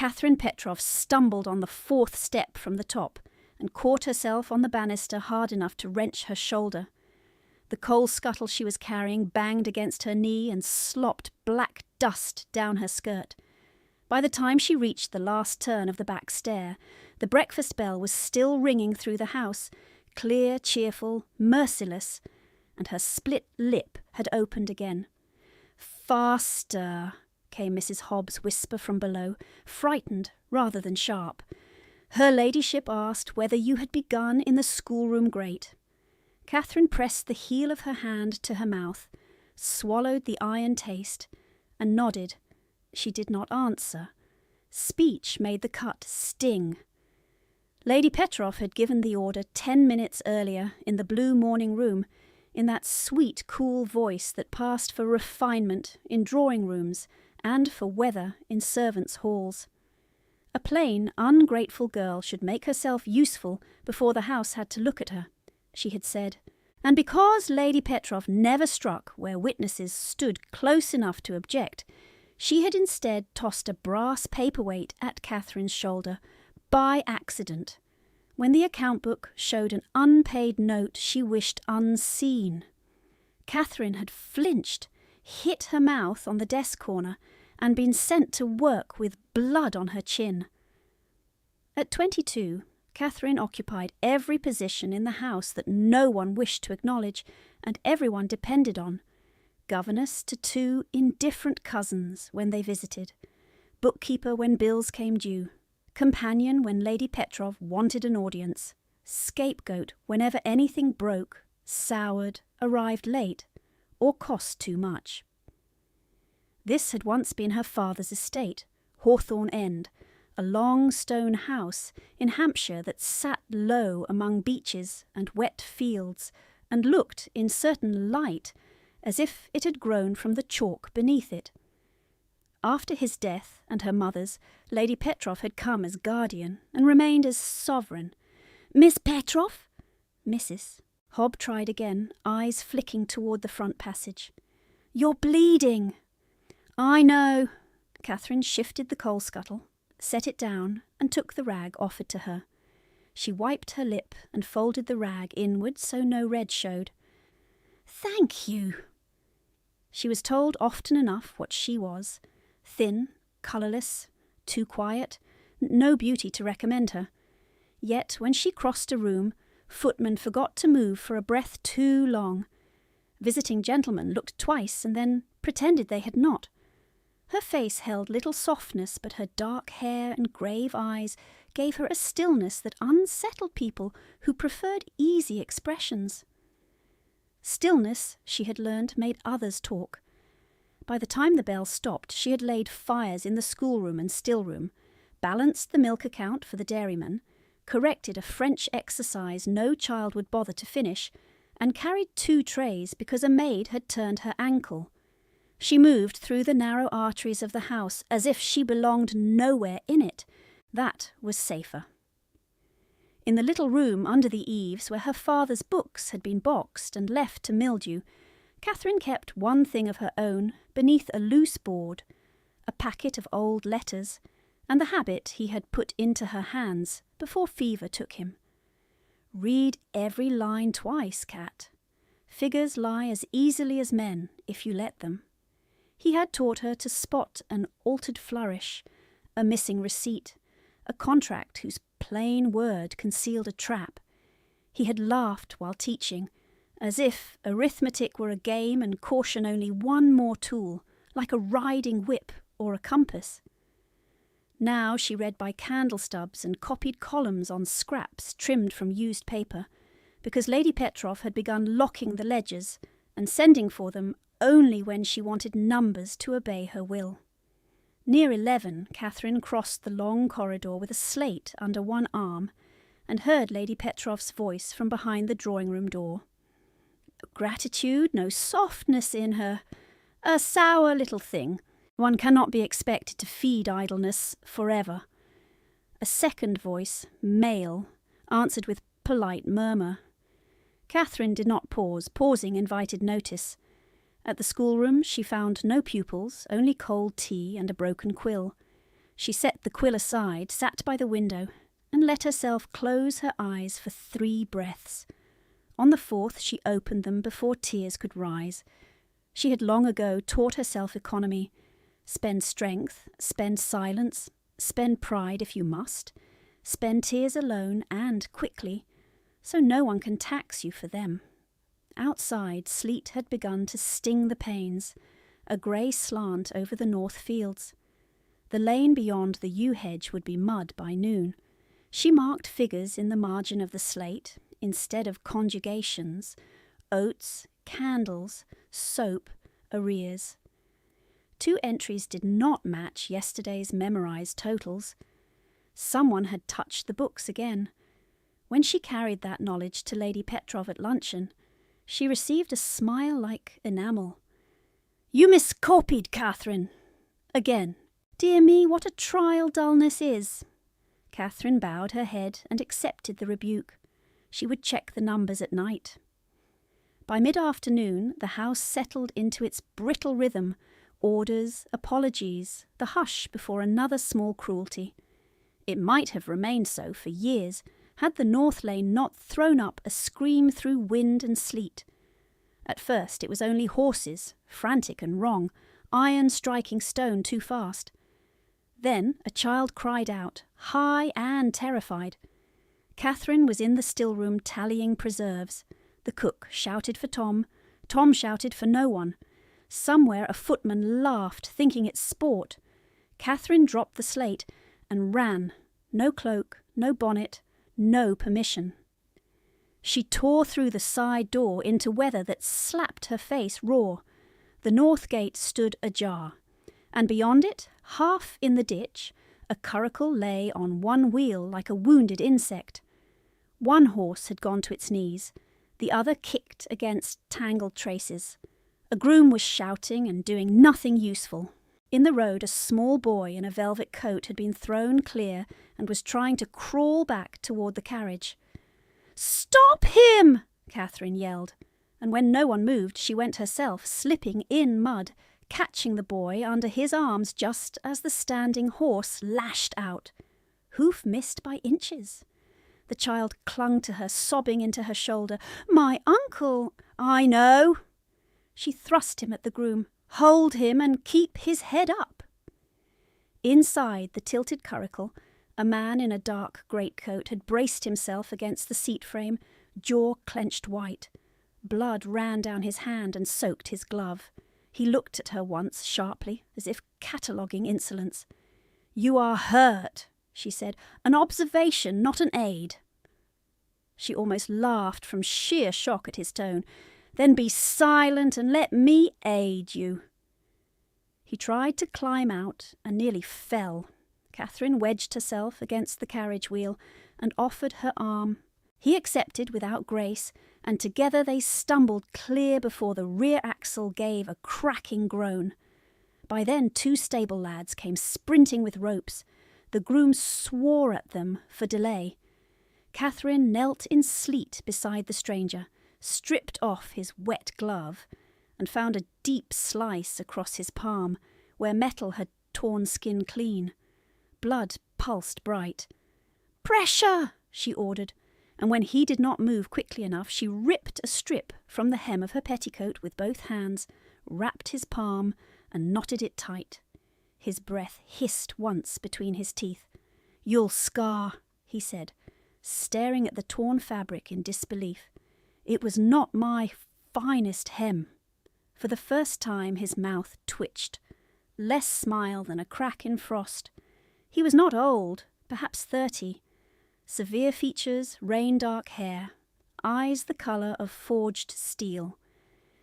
Catherine Petrov stumbled on the 4th step from the top and caught herself on the banister hard enough to wrench her shoulder. The coal scuttle she was carrying banged against her knee and slopped black dust down her skirt. By the time she reached the last turn of the back stair, the breakfast bell was still ringing through the house, clear, cheerful, merciless, and her split lip had opened again. "Faster," came Mrs. Hobbs' whisper from below, frightened rather than sharp. "Her ladyship asked whether you had begun in the schoolroom grate." Catherine pressed the heel of her hand to her mouth, swallowed the iron taste, and nodded. She did not answer. Speech made the cut sting. Lady Petrov had given the order 10 minutes earlier in the blue morning room, in that sweet, cool voice that passed for refinement in drawing-rooms and for weather in servants' halls. A plain, ungrateful girl should make herself useful before the house had to look at her, she had said, and because Lady Petrov never struck where witnesses stood close enough to object, she had instead tossed a brass paperweight at Catherine's shoulder by accident, when the account book showed an unpaid note she wished unseen. Catherine had flinched, hit her mouth on the desk corner, and been sent to work with blood on her chin. At 22, Catherine occupied every position in the house that no one wished to acknowledge and everyone depended on. Governess to 2 indifferent cousins when they visited, bookkeeper when bills came due, companion when Lady Petrov wanted an audience, scapegoat whenever anything broke, soured, arrived late, or cost too much. This had once been her father's estate, Hawthorne End, a long stone house in Hampshire that sat low among beeches and wet fields and looked, in certain light, as if it had grown from the chalk beneath it. After his death and her mother's, Lady Petrov had come as guardian and remained as sovereign. "Miss Petrov?" "Mrs." Hob tried again, eyes flicking toward the front passage. "You're bleeding." "I know." Catherine shifted the coal scuttle, set it down, and took the rag offered to her. She wiped her lip and folded the rag inward so no red showed. "Thank you." She was told often enough what she was: thin, colourless, too quiet, no beauty to recommend her. Yet when she crossed a room, footmen forgot to move for a breath too long. Visiting gentlemen looked twice and then pretended they had not. Her face held little softness, but her dark hair and grave eyes gave her a stillness that unsettled people who preferred easy expressions. Stillness, she had learned, made others talk. By the time the bell stopped, she had laid fires in the schoolroom and stillroom, balanced the milk account for the dairyman, corrected a French exercise no child would bother to finish, and carried 2 trays because a maid had turned her ankle. She moved through the narrow arteries of the house as if she belonged nowhere in it. That was safer. In the little room under the eaves where her father's books had been boxed and left to mildew, Catherine kept one thing of her own beneath a loose board, a packet of old letters, and the habit he had put into her hands before fever took him. Read every line twice, Cat. Figures lie as easily as men if you let them. He had taught her to spot an altered flourish, a missing receipt, a contract whose plain word concealed a trap. He had laughed while teaching, as if arithmetic were a game and caution only one more tool, like a riding whip or a compass. Now she read by candle stubs and copied columns on scraps trimmed from used paper, because Lady Petrov had begun locking the ledgers and sending for them only when she wanted numbers to obey her will. Near 11, Catherine crossed the long corridor with a slate under one arm and heard Lady Petrov's voice from behind the drawing-room door. Gratitude, no softness in her. A sour little thing. One cannot be expected to feed idleness forever. A second voice, male, answered with polite murmur. Catherine did not pause. Pausing invited notice. At the schoolroom she found no pupils, only cold tea and a broken quill. She set the quill aside, sat by the window, and let herself close her eyes for 3 breaths. On the 4th she opened them before tears could rise. She had long ago taught herself economy. Spend strength, spend silence, spend pride if you must, spend tears alone and quickly, so no one can tax you for them. Outside, sleet had begun to sting the panes, a grey slant over the north fields. The lane beyond the yew hedge would be mud by noon. She marked figures in the margin of the slate, instead of conjugations, oats, candles, soap, arrears. 2 entries did not match yesterday's memorised totals. Someone had touched the books again. When she carried that knowledge to Lady Petrov at luncheon, she received a smile like enamel. "You miscopied, Catherine!" Again. "Dear me, what a trial dullness is!" Catherine bowed her head and accepted the rebuke. She would check the numbers at night. By mid-afternoon, the house settled into its brittle rhythm, orders, apologies, the hush before another small cruelty. It might have remained so for years, had the North Lane not thrown up a scream through wind and sleet. At first it was only horses, frantic and wrong, iron striking stone too fast. Then a child cried out, high and terrified. Catherine was in the still-room tallying preserves. The cook shouted for Tom. Tom shouted for no one. Somewhere a footman laughed, thinking it sport. Catherine dropped the slate and ran. No cloak, no bonnet, no permission. She tore through the side door into weather that slapped her face raw. The north gate stood ajar, and beyond it, half in the ditch, a curricle lay on one wheel like a wounded insect. One horse had gone to its knees, the other kicked against tangled traces. A groom was shouting and doing nothing useful. In the road, a small boy in a velvet coat had been thrown clear and was trying to crawl back toward the carriage. "Stop him!" Catherine yelled, and when no one moved, she went herself, slipping in mud, catching the boy under his arms just as the standing horse lashed out. Hoof missed by inches. The child clung to her, sobbing into her shoulder. "My uncle!" "I know." She thrust him at the groom. "Hold him and keep his head up." Inside the tilted curricle, a man in a dark greatcoat had braced himself against the seat frame, jaw clenched white. Blood ran down his hand and soaked his glove. He looked at her once sharply, as if cataloguing insolence. "You are hurt," she said. "An observation, not an aid." She almost laughed from sheer shock at his tone. "Then be silent and let me aid you." He tried to climb out and nearly fell. Catherine wedged herself against the carriage wheel and offered her arm. He accepted without grace, and together they stumbled clear before the rear axle gave a cracking groan. By then 2 stable lads came sprinting with ropes. The groom swore at them for delay. Catherine knelt in sleet beside the stranger, stripped off his wet glove, and found a deep slice across his palm, where metal had torn skin clean. Blood pulsed bright. "Pressure!" she ordered, and when he did not move quickly enough, she ripped a strip from the hem of her petticoat with both hands, wrapped his palm, and knotted it tight. His breath hissed once between his teeth. "You'll scar," he said, staring at the torn fabric in disbelief. "It was not my finest hem." For the first time his mouth twitched. Less smile than a crack in frost. He was not old, perhaps 30. Severe features, rain-dark hair, eyes the colour of forged steel.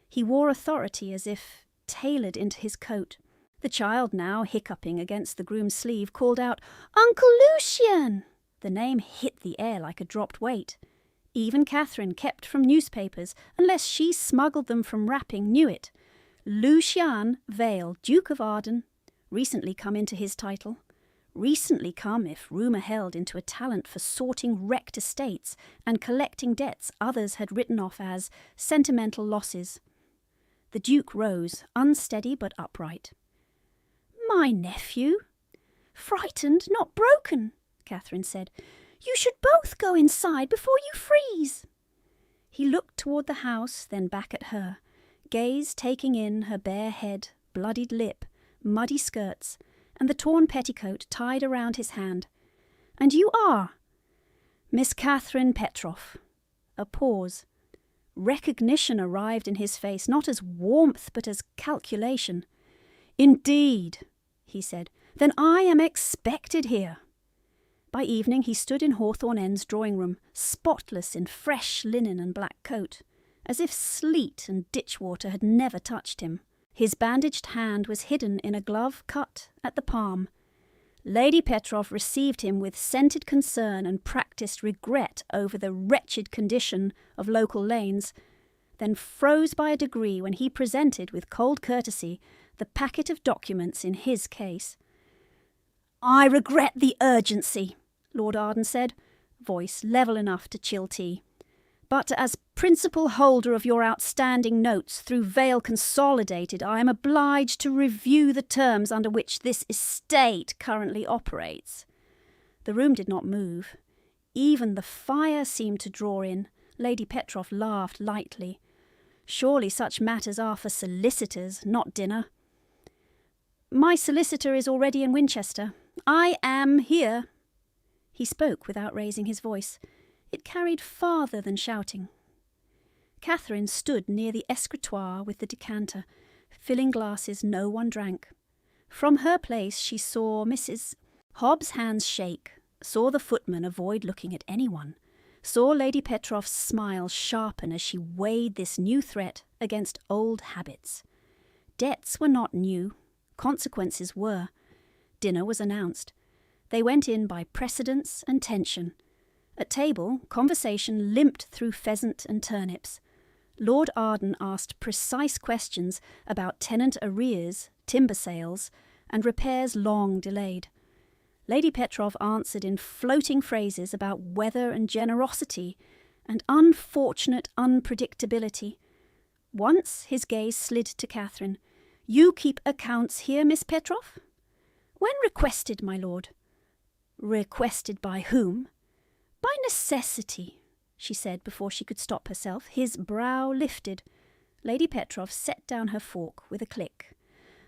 He wore authority as if tailored into his coat. The child, now hiccuping against the groom's sleeve, called out, "Uncle Lucian!" The name hit the air like a dropped weight. Even Catherine, kept from newspapers, unless she smuggled them from wrapping, knew it. Lucian Vale, Duke of Arden, recently come into his title. Recently come, if rumour held, into a talent for sorting wrecked estates and collecting debts others had written off as sentimental losses. The Duke rose, unsteady but upright. "My nephew?" "Frightened, not broken," Catherine said. "You should both go inside before you freeze." He looked toward the house, then back at her, gaze taking in her bare head, bloodied lip, muddy skirts, and the torn petticoat tied around his hand. "And you are?" "Miss Catherine Petroff." A pause. Recognition arrived in his face, not as warmth, but as calculation. "Indeed," he said. "Then I am expected here." By evening he stood in Hawthorne End's drawing-room, spotless in fresh linen and black coat, as if sleet and ditch-water had never touched him. His bandaged hand was hidden in a glove cut at the palm. Lady Petroff received him with scented concern and practised regret over the wretched condition of local lanes, then froze by a degree when he presented with cold courtesy the packet of documents in his case. "I regret the urgency," Lord Arden said, voice level enough to chill tea. "But as principal holder of your outstanding notes through Vale Consolidated, I am obliged to review the terms under which this estate currently operates." The room did not move. Even the fire seemed to draw in. Lady Petroff laughed lightly. "Surely such matters are for solicitors, not dinner." "My solicitor is already in Winchester. I am here." He spoke without raising his voice. It carried farther than shouting. Catherine stood near the escritoire with the decanter, filling glasses no one drank. From her place she saw Mrs. Hobbs' hands shake, saw the footman avoid looking at anyone, saw Lady Petroff's smile sharpen as she weighed this new threat against old habits. Debts were not new. Consequences were. Dinner was announced. They went in by precedence and tension. At table, conversation limped through pheasant and turnips. Lord Arden asked precise questions about tenant arrears, timber sales, and repairs long delayed. Lady Petroff answered in floating phrases about weather and generosity, and unfortunate unpredictability. Once his gaze slid to Catherine. "You keep accounts here, Miss Petroff?" "When requested, my lord." "Requested by whom?" "By necessity," she said before she could stop herself. His brow lifted. Lady Petroff set down her fork with a click.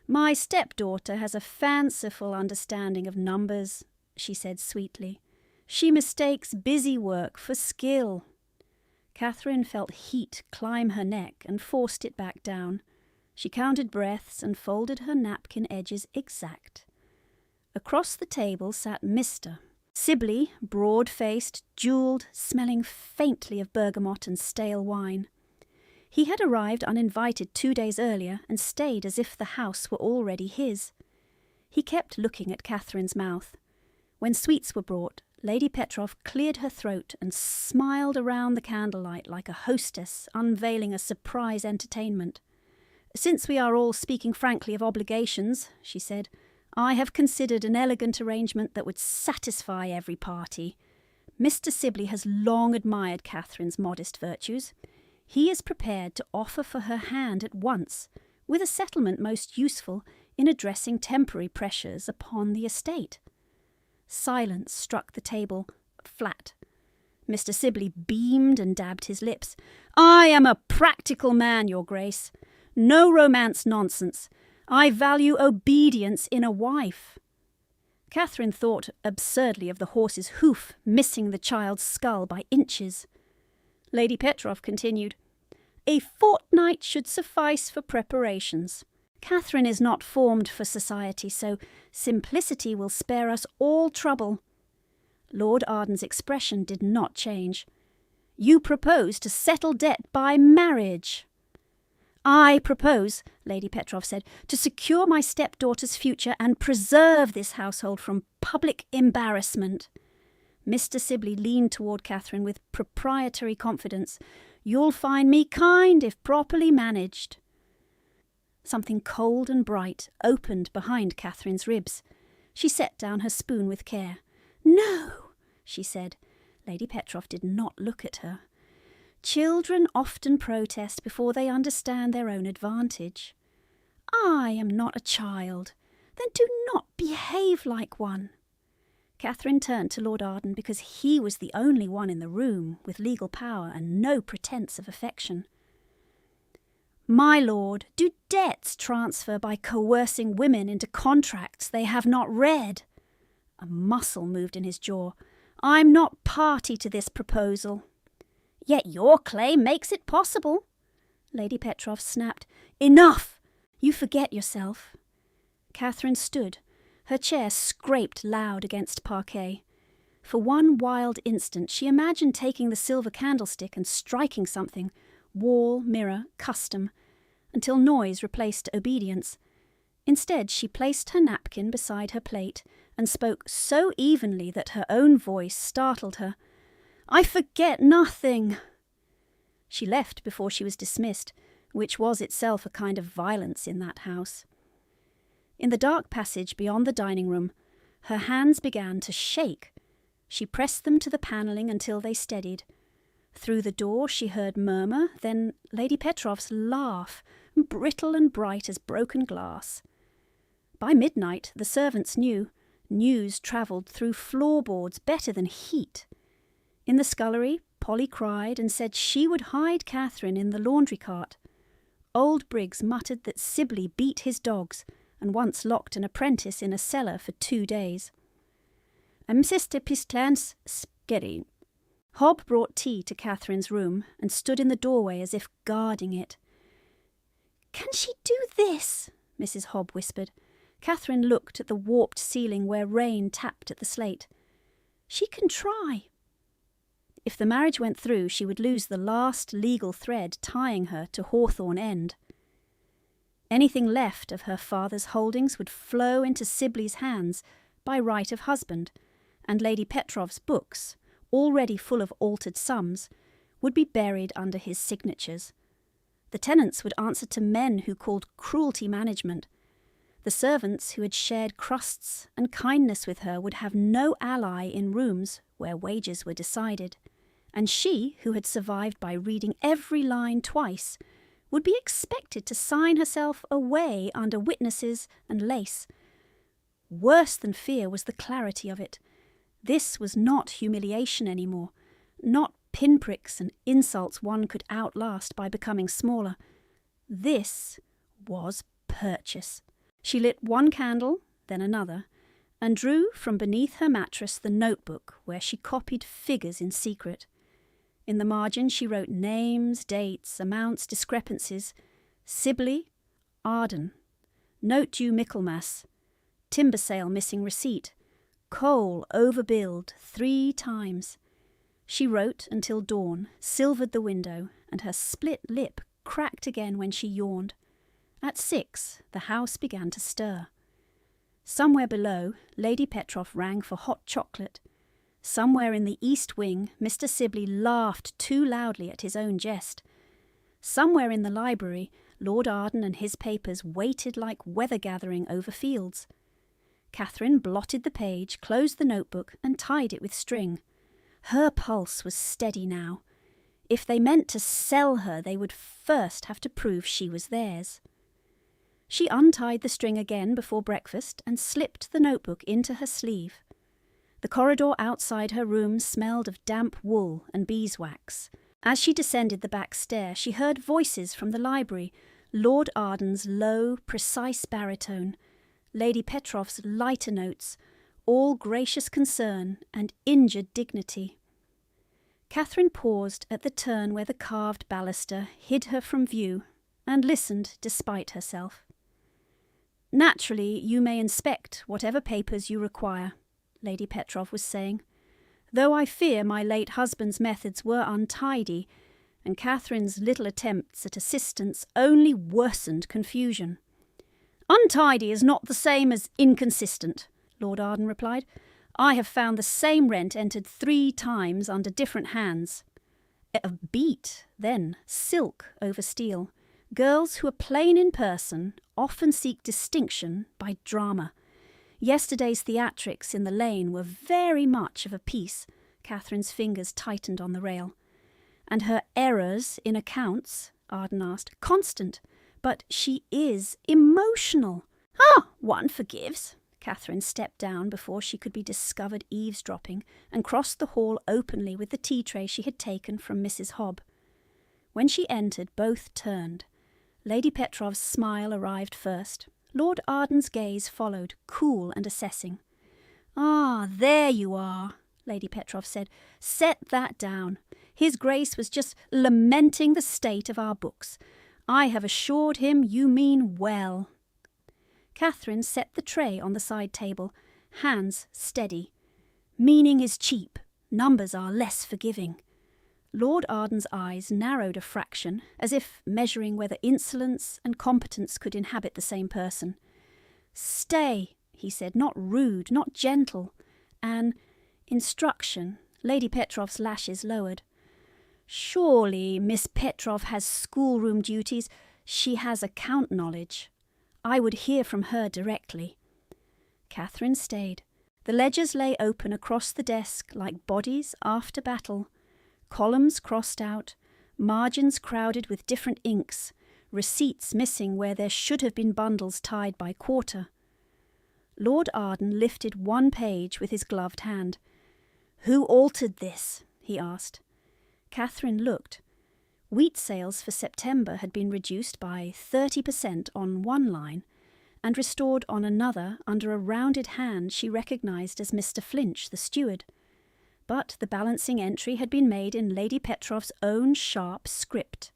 "My stepdaughter has a fanciful understanding of numbers," she said sweetly. "She mistakes busy work for skill." Catherine felt heat climb her neck and forced it back down. She counted breaths and folded her napkin edges exact. Across the table sat Mr. Sibley, broad-faced, jewelled, smelling faintly of bergamot and stale wine. He had arrived uninvited 2 days earlier and stayed as if the house were already his. He kept looking at Catherine's mouth. When sweets were brought, Lady Petroff cleared her throat and smiled around the candlelight like a hostess unveiling a surprise entertainment. "Since we are all speaking frankly of obligations," she said, "I have considered an elegant arrangement that would satisfy every party. Mr. Sibley has long admired Catherine's modest virtues. He is prepared to offer for her hand at once, with a settlement most useful in addressing temporary pressures upon the estate." Silence struck the table flat. Mr. Sibley beamed and dabbed his lips. "I am a practical man, Your Grace. No romance nonsense. I value obedience in a wife." Catherine thought absurdly of the horse's hoof missing the child's skull by inches. Lady Petroff continued, "A fortnight should suffice for preparations. Catherine is not formed for society, so simplicity will spare us all trouble." Lord Arden's expression did not change. "You propose to settle debt by marriage." "I propose," Lady Petroff said, "to secure my stepdaughter's future and preserve this household from public embarrassment." Mr. Sibley leaned toward Catherine with proprietary confidence. "You'll find me kind if properly managed." Something cold and bright opened behind Catherine's ribs. She set down her spoon with care. "No," she said. Lady Petroff did not look at her. "Children often protest before they understand their own advantage. I am not a child. Then do not behave like one. Catherine turned to Lord Arden because he was the only one in the room with legal power and no pretence of affection. My lord, do debts transfer by coercing women into contracts they have not read? A muscle moved in his jaw. I'm not party to this proposal. Yet your claim makes it possible. Lady Petrov snapped. Enough! You forget yourself. Catherine stood. Her chair scraped loud against parquet. For one wild instant she imagined taking the silver candlestick and striking something, wall, mirror, custom, until noise replaced obedience. Instead, she placed her napkin beside her plate and spoke so evenly that her own voice startled her. I forget nothing. She left before she was dismissed, which was itself a kind of violence in that house. In the dark passage beyond the dining room, her hands began to shake. She pressed them to the panelling until they steadied. Through the door she heard murmur, then Lady Petrov's laugh, brittle and bright as broken glass. By midnight, the servants knew. News travelled through floorboards better than heat. In the scullery, Polly cried and said she would hide Catherine in the laundry cart. Old Briggs muttered that Sibley beat his dogs and once locked an apprentice in a cellar for 2 days. Mr. Pistlan's sketty. Hob brought tea to Catherine's room and stood in the doorway as if guarding it. Can she do this? Mrs. Hob whispered. Catherine looked at the warped ceiling where rain tapped at the slate. She can try. If the marriage went through, she would lose the last legal thread tying her to Hawthorne End. Anything left of her father's holdings would flow into Sibley's hands by right of husband, and Lady Petrov's books, already full of altered sums, would be buried under his signatures. The tenants would answer to men who called cruelty management. The servants who had shared crusts and kindness with her would have no ally in rooms where wages were decided, and she, who had survived by reading every line twice, would be expected to sign herself away under witnesses and lace. Worse than fear was the clarity of it. This was not humiliation any more, not pinpricks and insults one could outlast by becoming smaller. This was purchase. She lit one candle, then another, and drew from beneath her mattress the notebook where she copied figures in secret. In the margin she wrote names, dates, amounts, discrepancies. Sibley, Arden. Note due Michaelmas. Timber sale missing receipt. Coal overbilled 3 times. She wrote until dawn, silvered the window, and her split lip cracked again when she yawned. At 6, the house began to stir. Somewhere below, Lady Petrov rang for hot chocolate. Somewhere in the east wing, Mr. Sibley laughed too loudly at his own jest. Somewhere in the library, Lord Arden and his papers waited like weather gathering over fields. Catherine blotted the page, closed the notebook, and tied it with string. Her pulse was steady now. If they meant to sell her, they would first have to prove she was theirs. She untied the string again before breakfast and slipped the notebook into her sleeve. The corridor outside her room smelled of damp wool and beeswax. As she descended the back stair, she heard voices from the library, Lord Arden's low, precise baritone, Lady Petrov's lighter notes, all gracious concern and injured dignity. Catherine paused at the turn where the carved baluster hid her from view and listened despite herself. Naturally, you may inspect whatever papers you require, Lady Petrov was saying, though I fear my late husband's methods were untidy, and Catherine's little attempts at assistance only worsened confusion. Untidy is not the same as inconsistent, Lord Arden replied. I have found the same rent entered 3 times under different hands. A beat, then, silk over steel. Girls who are plain in person often seek distinction by drama. Yesterday's theatrics in the lane were very much of a piece. Catherine's fingers tightened on the rail. And her errors in accounts, Arden asked, constant. But she is emotional. "Ah, one forgives." Catherine stepped down before she could be discovered eavesdropping and crossed the hall openly with the tea tray she had taken from Mrs. Hobb. When she entered, both turned. Lady Petrov's smile arrived first. Lord Arden's gaze followed, cool and assessing. "Ah, there you are," Lady Petrov said. "Set that down. His Grace was just lamenting the state of our books. I have assured him you mean well." Catherine set the tray on the side table, hands steady. "Meaning is cheap. Numbers are less forgiving." Lord Arden's eyes narrowed a fraction, as if measuring whether insolence and competence could inhabit the same person. "Stay," he said, "not rude, not gentle. An instruction." Lady Petrov's lashes lowered. "Surely Miss Petrov has schoolroom duties. She has account knowledge. I would hear from her directly." Catherine stayed. The ledgers lay open across the desk like bodies after battle. Columns crossed out, margins crowded with different inks, receipts missing where there should have been bundles tied by quarter. Lord Arden lifted one page with his gloved hand. "Who altered this?" he asked. Catherine looked. Wheat sales for September had been reduced by 30% on one line and restored on another under a rounded hand she recognised as Mr. Flinch, the steward. But the balancing entry had been made in Lady Petrov's own sharp script.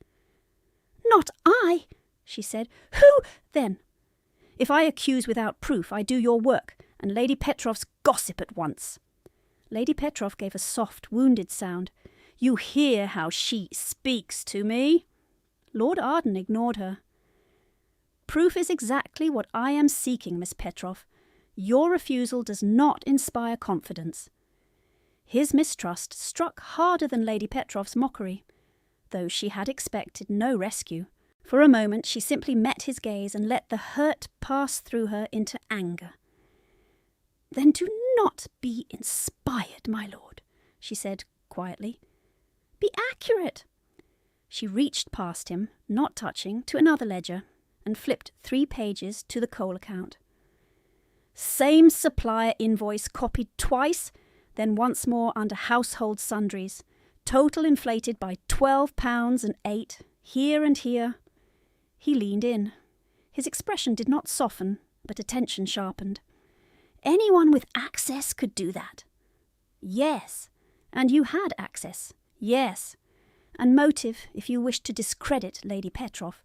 "Not I," she said. "Who, then?" "If I accuse without proof, I do your work, and Lady Petrov's gossip at once." Lady Petrov gave a soft, wounded sound. "You hear how she speaks to me?" Lord Arden ignored her. "Proof is exactly what I am seeking, Miss Petrov. Your refusal does not inspire confidence." His mistrust struck harder than Lady Petrov's mockery, though she had expected no rescue. For a moment she simply met his gaze and let the hurt pass through her into anger. "Then do not be inspired, my lord," she said quietly. "Be accurate." She reached past him, not touching, to another ledger, and flipped 3 pages to the coal account. "Same supplier invoice copied twice, then once more under household sundries. Total inflated by £12.08, here and here." He leaned in. His expression did not soften, but attention sharpened. "Anyone with access could do that." "Yes. And you had access." "Yes. And motive, if you wished to discredit Lady Petrov."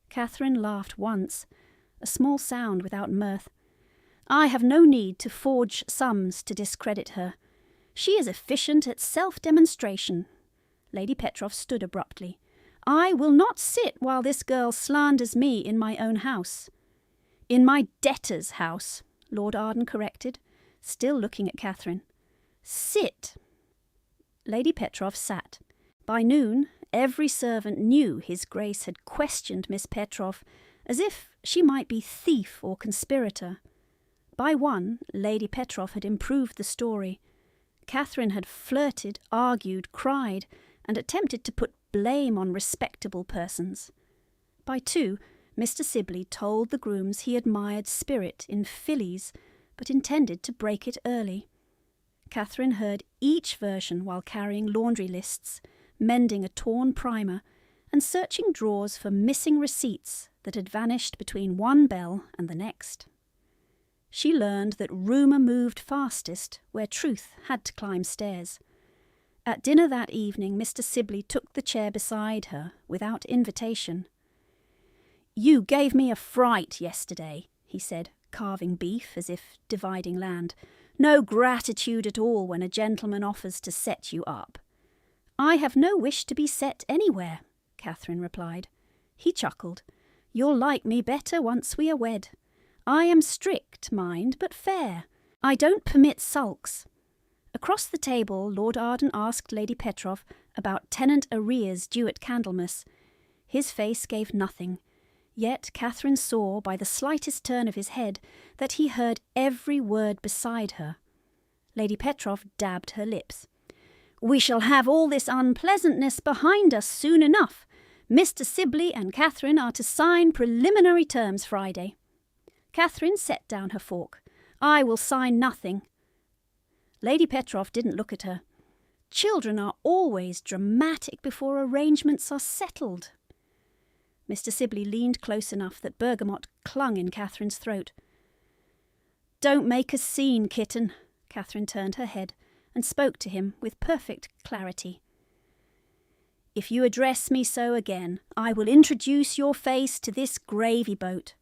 Catherine laughed once, a small sound without mirth. "I have no need to forge sums to discredit her. She is efficient at self-demonstration." Lady Petrov stood abruptly. "I will not sit while this girl slanders me in my own house." "In my debtor's house," Lord Arden corrected, still looking at Catherine. "Sit." Lady Petrov sat. By noon, every servant knew His Grace had questioned Miss Petrov as if she might be thief or conspirator. By 1, Lady Petrov had improved the story. Catherine had flirted, argued, cried, and attempted to put blame on respectable persons. By 2, Mr. Sibley told the grooms he admired spirit in fillies, but intended to break it early. Catherine heard each version while carrying laundry lists, mending a torn primer, and searching drawers for missing receipts that had vanished between one bell and the next. She learned that rumour moved fastest where truth had to climb stairs. At dinner that evening, Mr. Sibley took the chair beside her without invitation. "You gave me a fright yesterday," he said, carving beef as if dividing land. "No gratitude at all when a gentleman offers to set you up." "I have no wish to be set anywhere," Catherine replied. He chuckled. "You'll like me better once we are wed. I am strict, mind, but fair. I don't permit sulks." Across the table, Lord Arden asked Lady Petrov about tenant arrears due at Candlemas. His face gave nothing, yet Catherine saw by the slightest turn of his head that he heard every word beside her. Lady Petrov dabbed her lips. "We shall have all this unpleasantness behind us soon enough. Mr. Sibley and Catherine are to sign preliminary terms Friday." Catherine set down her fork. "I will sign nothing." Lady Petroff didn't look at her. Children are always dramatic before arrangements are settled. Mr. Sibley leaned close enough that Bergamot clung in Catherine's throat. "Don't make a scene, kitten." Catherine turned her head and spoke to him with perfect clarity. "If you address me so again, I will introduce your face to this gravy boat."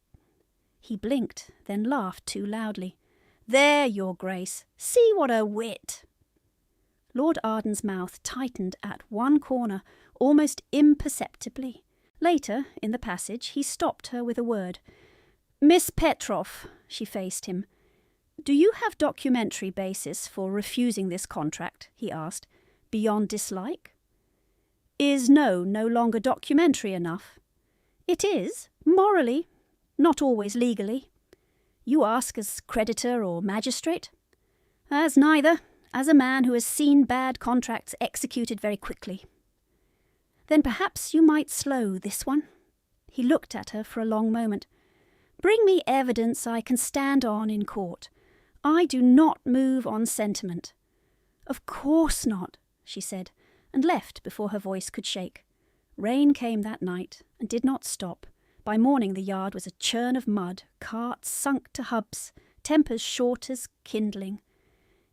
He blinked, then laughed too loudly. "There, Your Grace. See what a wit!" Lord Arden's mouth tightened at one corner, almost imperceptibly. Later, in the passage, he stopped her with a word. "Miss Petroff," she faced him. "Do you have documentary basis for refusing this contract?" he asked. "Beyond dislike?" "Is no longer documentary enough?" "It is, morally, not always legally." "You ask as creditor or magistrate?" "As neither, as a man who has seen bad contracts executed very quickly." "Then perhaps you might slow this one." He looked at her for a long moment. "Bring me evidence I can stand on in court. I do not move on sentiment." "Of course not," she said, and left before her voice could shake. Rain came that night and did not stop. By morning the yard was a churn of mud, carts sunk to hubs, tempers short as kindling.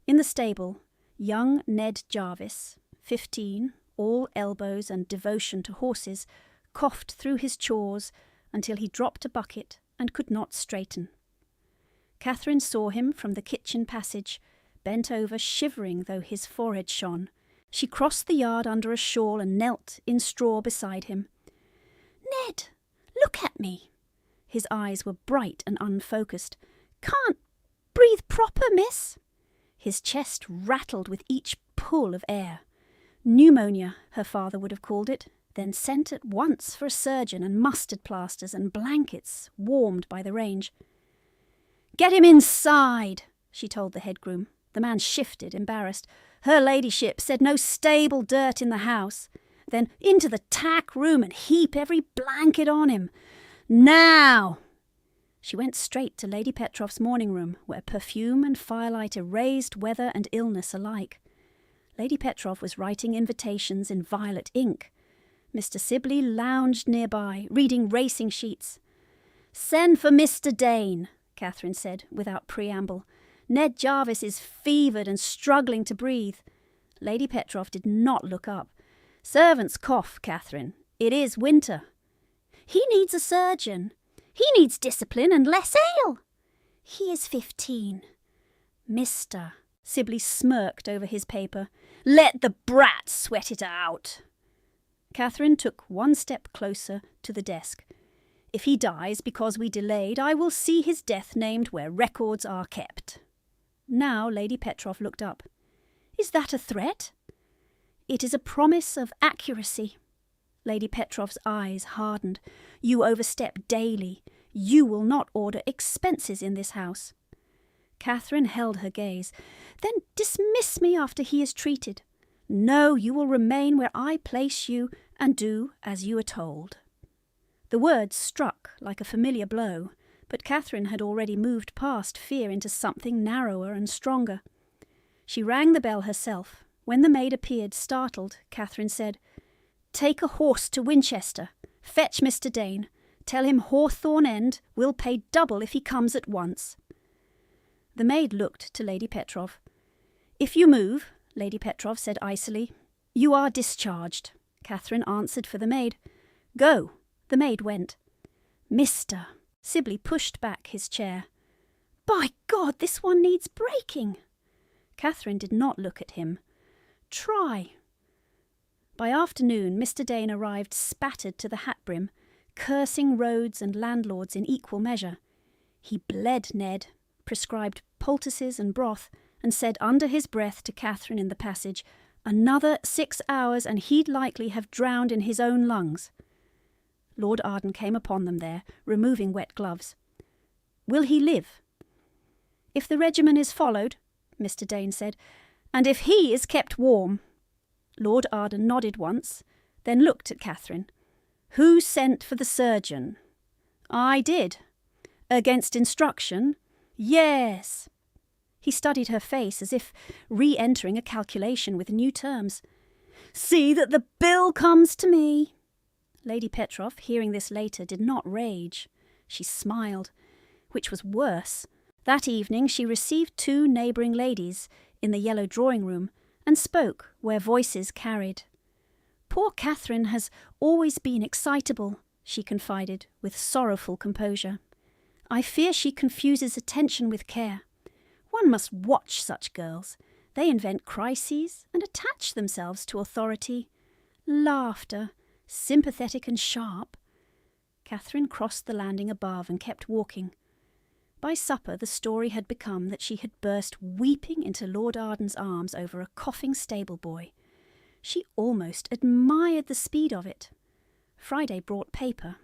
In the stable, young Ned Jarvis, 15, all elbows and devotion to horses, coughed through his chores until he dropped a bucket and could not straighten. Catherine saw him from the kitchen passage, bent over, shivering though his forehead shone. She crossed the yard under a shawl and knelt in straw beside him. "Ned, look at me." His eyes were bright and unfocused. "Can't breathe proper, miss." His chest rattled with each pull of air. Pneumonia, her father would have called it, then sent at once for a surgeon and mustard plasters and blankets warmed by the range. "Get him inside," she told the head groom. The man shifted, embarrassed. "Her ladyship said no stable dirt in the house." Then into the tack room and heap every blanket on him. "Now!" She went straight to Lady Petroff's morning room, where perfume and firelight erased weather and illness alike. Lady Petroff was writing invitations in violet ink. Mr. Sibley lounged nearby, reading racing sheets. "Send for Mr. Dane," Catherine said, without preamble. "Ned Jarvis is fevered and struggling to breathe." Lady Petroff did not look up. "Servants cough, Catherine. It is winter." "He needs a surgeon. He needs discipline and less ale." "He is 15. "Mr." Sibley smirked over his paper. "Let the brat sweat it out." Catherine took one step closer to the desk. "If he dies because we delayed, I will see his death named where records are kept." Now Lady Petroff looked up. "Is that a threat?" "It is a promise of accuracy." Lady Petroff's eyes hardened. "You overstep daily. You will not order expenses in this house." Catherine held her gaze. "Then dismiss me after he is treated." "No, you will remain where I place you and do as you are told." The words struck like a familiar blow, but Catherine had already moved past fear into something narrower and stronger. She rang the bell herself. When the maid appeared, startled, Catherine said, "Take a horse to Winchester. Fetch Mr. Dane. Tell him Hawthorne End will pay double if he comes at once." The maid looked to Lady Petroff. "If you move," Lady Petroff said icily, "you are discharged." Catherine answered for the maid. "Go." The maid went. "Mr." Sibley pushed back his chair. "By God, this one needs breaking." Catherine did not look at him. "Try." By afternoon, Mr. Dane arrived spattered to the hat brim, cursing roads and landlords in equal measure. He bled Ned, prescribed poultices and broth, and said under his breath to Catherine in the passage, "Another 6 hours and he'd likely have drowned in his own lungs." Lord Arden came upon them there, removing wet gloves. "Will he live?" "If the regimen is followed," Mr. Dane said, "and if he is kept warm." Lord Arden nodded once, then looked at Catherine. "Who sent for the surgeon?" "I did." Against instruction? Yes. He studied her face as if re-entering a calculation with new terms. See that the bill comes to me. Lady Petroff, hearing this later, did not rage. She smiled, which was worse. That evening she received 2 neighbouring ladies in the yellow drawing-room and spoke where voices carried. Poor Catherine has always been excitable, she confided with sorrowful composure. I fear she confuses attention with care. One must watch such girls. They invent crises and attach themselves to authority. Laughter, sympathetic and sharp. Catherine crossed the landing above and kept walking. By supper the story had become that she had burst weeping into Lord Arden's arms over a coughing stable boy. She almost admired the speed of it. Friday brought paper.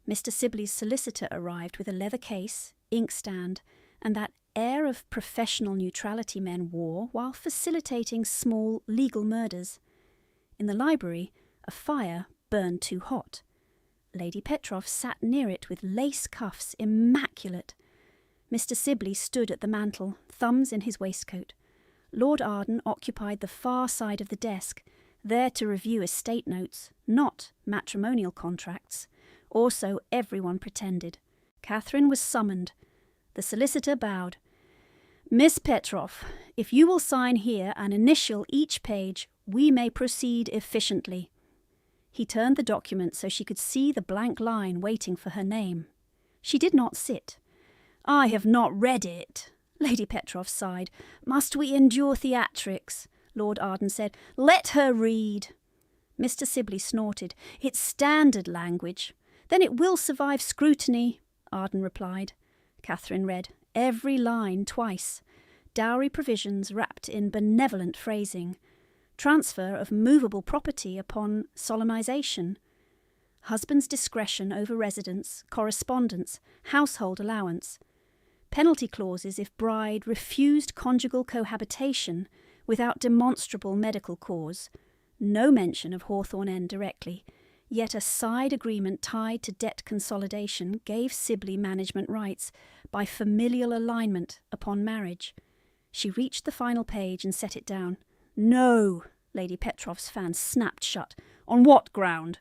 Mr. Sibley's solicitor arrived with a leather case, inkstand, and that air of professional neutrality men wore while facilitating small legal murders. In the library, a fire burned too hot. Lady Petroff sat near it with lace cuffs immaculate. Mr. Sibley stood at the mantel, thumbs in his waistcoat. Lord Arden occupied the far side of the desk, there to review estate notes, not matrimonial contracts, or so everyone pretended. Catherine was summoned. The solicitor bowed. Miss Petroff, if you will sign here and initial each page, we may proceed efficiently. He turned the document so she could see the blank line waiting for her name. She did not sit. I have not read it. Lady Petroff sighed. Must we endure theatrics? Lord Arden said. Let her read. Mr. Sibley snorted. It's standard language. Then it will survive scrutiny, Arden replied. Catherine read every line twice. Dowry provisions wrapped in benevolent phrasing. Transfer of movable property upon solemnization. Husband's discretion over residence, correspondence, household allowance. Penalty clauses if bride refused conjugal cohabitation without demonstrable medical cause. No mention of Hawthorne End directly, yet a side agreement tied to debt consolidation gave Sibley management rights by familial alignment upon marriage. She reached the final page and set it down. No, Lady Petroff's fan snapped shut. On what ground?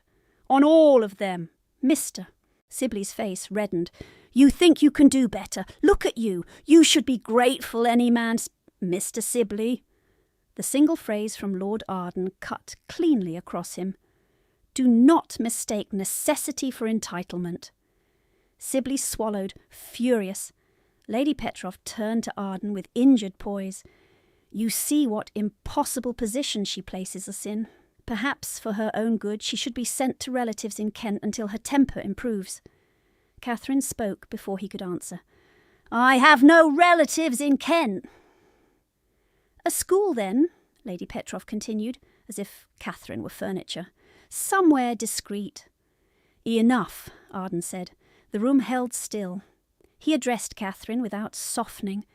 On all of them. Mr. Sibley's face reddened. You think you can do better. Look at you. You should be grateful any man's... Mr. Sibley. The single phrase from Lord Arden cut cleanly across him. Do not mistake necessity for entitlement. Sibley swallowed, furious. Lady Petroff turned to Arden with injured poise. You see what impossible position she places us in. Perhaps for her own good she should be sent to relatives in Kent until her temper improves. Catherine spoke before he could answer. I have no relatives in Kent. A school, then, Lady Petroff continued, as if Catherine were furniture. Somewhere discreet. Enough, Arden said. The room held still. He addressed Catherine without softening.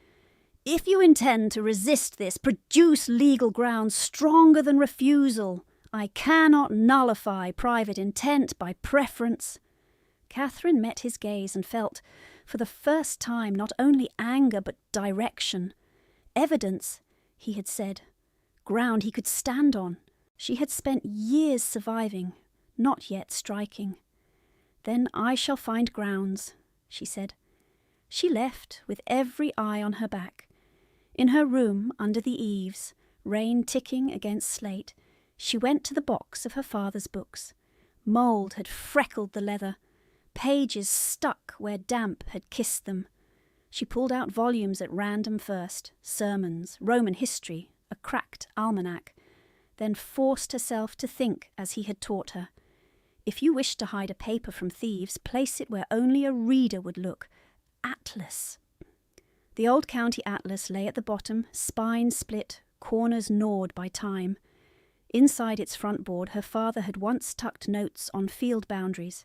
If you intend to resist this, produce legal grounds stronger than refusal. I cannot nullify private intent by preference. Catherine met his gaze and felt, for the first time, not only anger but direction. Evidence, he had said. Ground he could stand on. She had spent years surviving, not yet striking. Then I shall find grounds, she said. She left, with every eye on her back. In her room, under the eaves, rain ticking against slate, she went to the box of her father's books. Mould had freckled the leather. Pages stuck where damp had kissed them. She pulled out volumes at random first, sermons, Roman history, a cracked almanac, then forced herself to think as he had taught her. If you wished to hide a paper from thieves, place it where only a reader would look. Atlas. The old county atlas lay at the bottom, spine split, corners gnawed by time. Inside its front board her father had once tucked notes on field boundaries.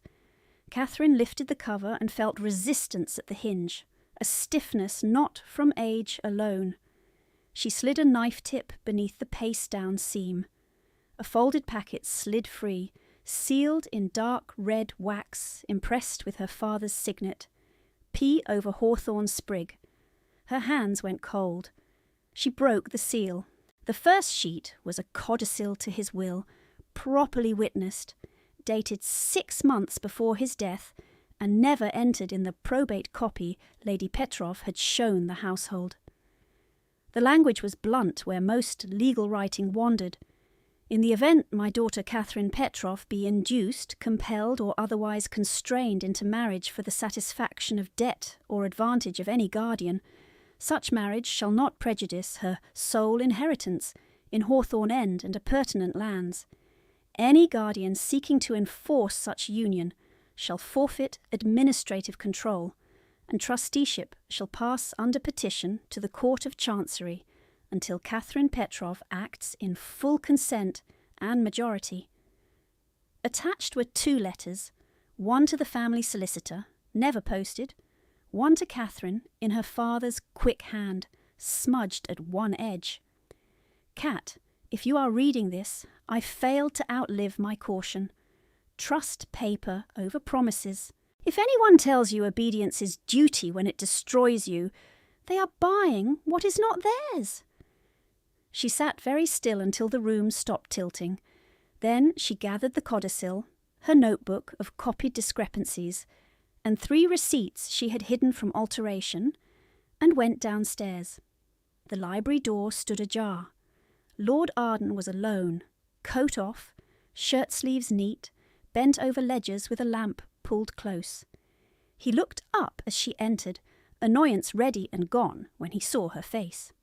Catherine lifted the cover and felt resistance at the hinge, a stiffness not from age alone. She slid a knife tip beneath the paste-down seam. A folded packet slid free, sealed in dark red wax impressed with her father's signet. P over hawthorn sprig. Her hands went cold. She broke the seal. The first sheet was a codicil to his will, properly witnessed, dated 6 months before his death, and never entered in the probate copy Lady Petrov had shown the household. The language was blunt where most legal writing wandered. In the event my daughter Catherine Petrov be induced, compelled, or otherwise constrained into marriage for the satisfaction of debt or advantage of any guardian, such marriage shall not prejudice her sole inheritance in Hawthorn End and appurtenant lands. Any guardian seeking to enforce such union shall forfeit administrative control, and trusteeship shall pass under petition to the Court of Chancery until Catherine Petrov acts in full consent and majority. Attached were 2 letters, one to the family solicitor, never posted, one to Catherine in her father's quick hand, smudged at one edge. Cat, if you are reading this, I failed to outlive my caution. Trust paper over promises. If anyone tells you obedience is duty when it destroys you, they are buying what is not theirs. She sat very still until the room stopped tilting. Then she gathered the codicil, her notebook of copied discrepancies, and 3 receipts she had hidden from alteration, and went downstairs. The library door stood ajar. Lord Arden was alone, coat off, shirt sleeves neat, bent over ledgers with a lamp pulled close. He looked up as she entered, annoyance ready and gone when he saw her face.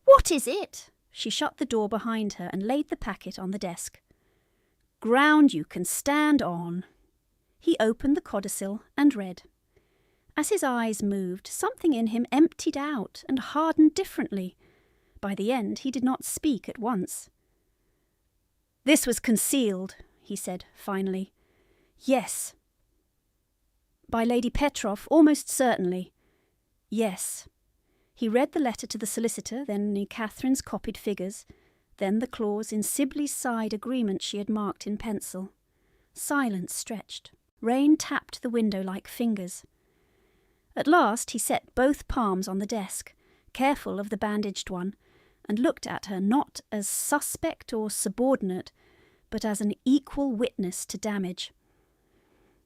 "What is it?" She shut the door behind her and laid the packet on the desk. "Ground you can stand on." He opened the codicil and read. As his eyes moved, something in him emptied out and hardened differently. By the end, he did not speak at once. "This was concealed," he said finally. "Yes." "By Lady Petrov, almost certainly." "Yes." He read the letter to the solicitor, then Catherine's copied figures, then the clause in Sibley's side agreement she had marked in pencil. Silence stretched. Rain tapped the window like fingers. At last he set both palms on the desk, careful of the bandaged one, and looked at her not as suspect or subordinate, but as an equal witness to damage.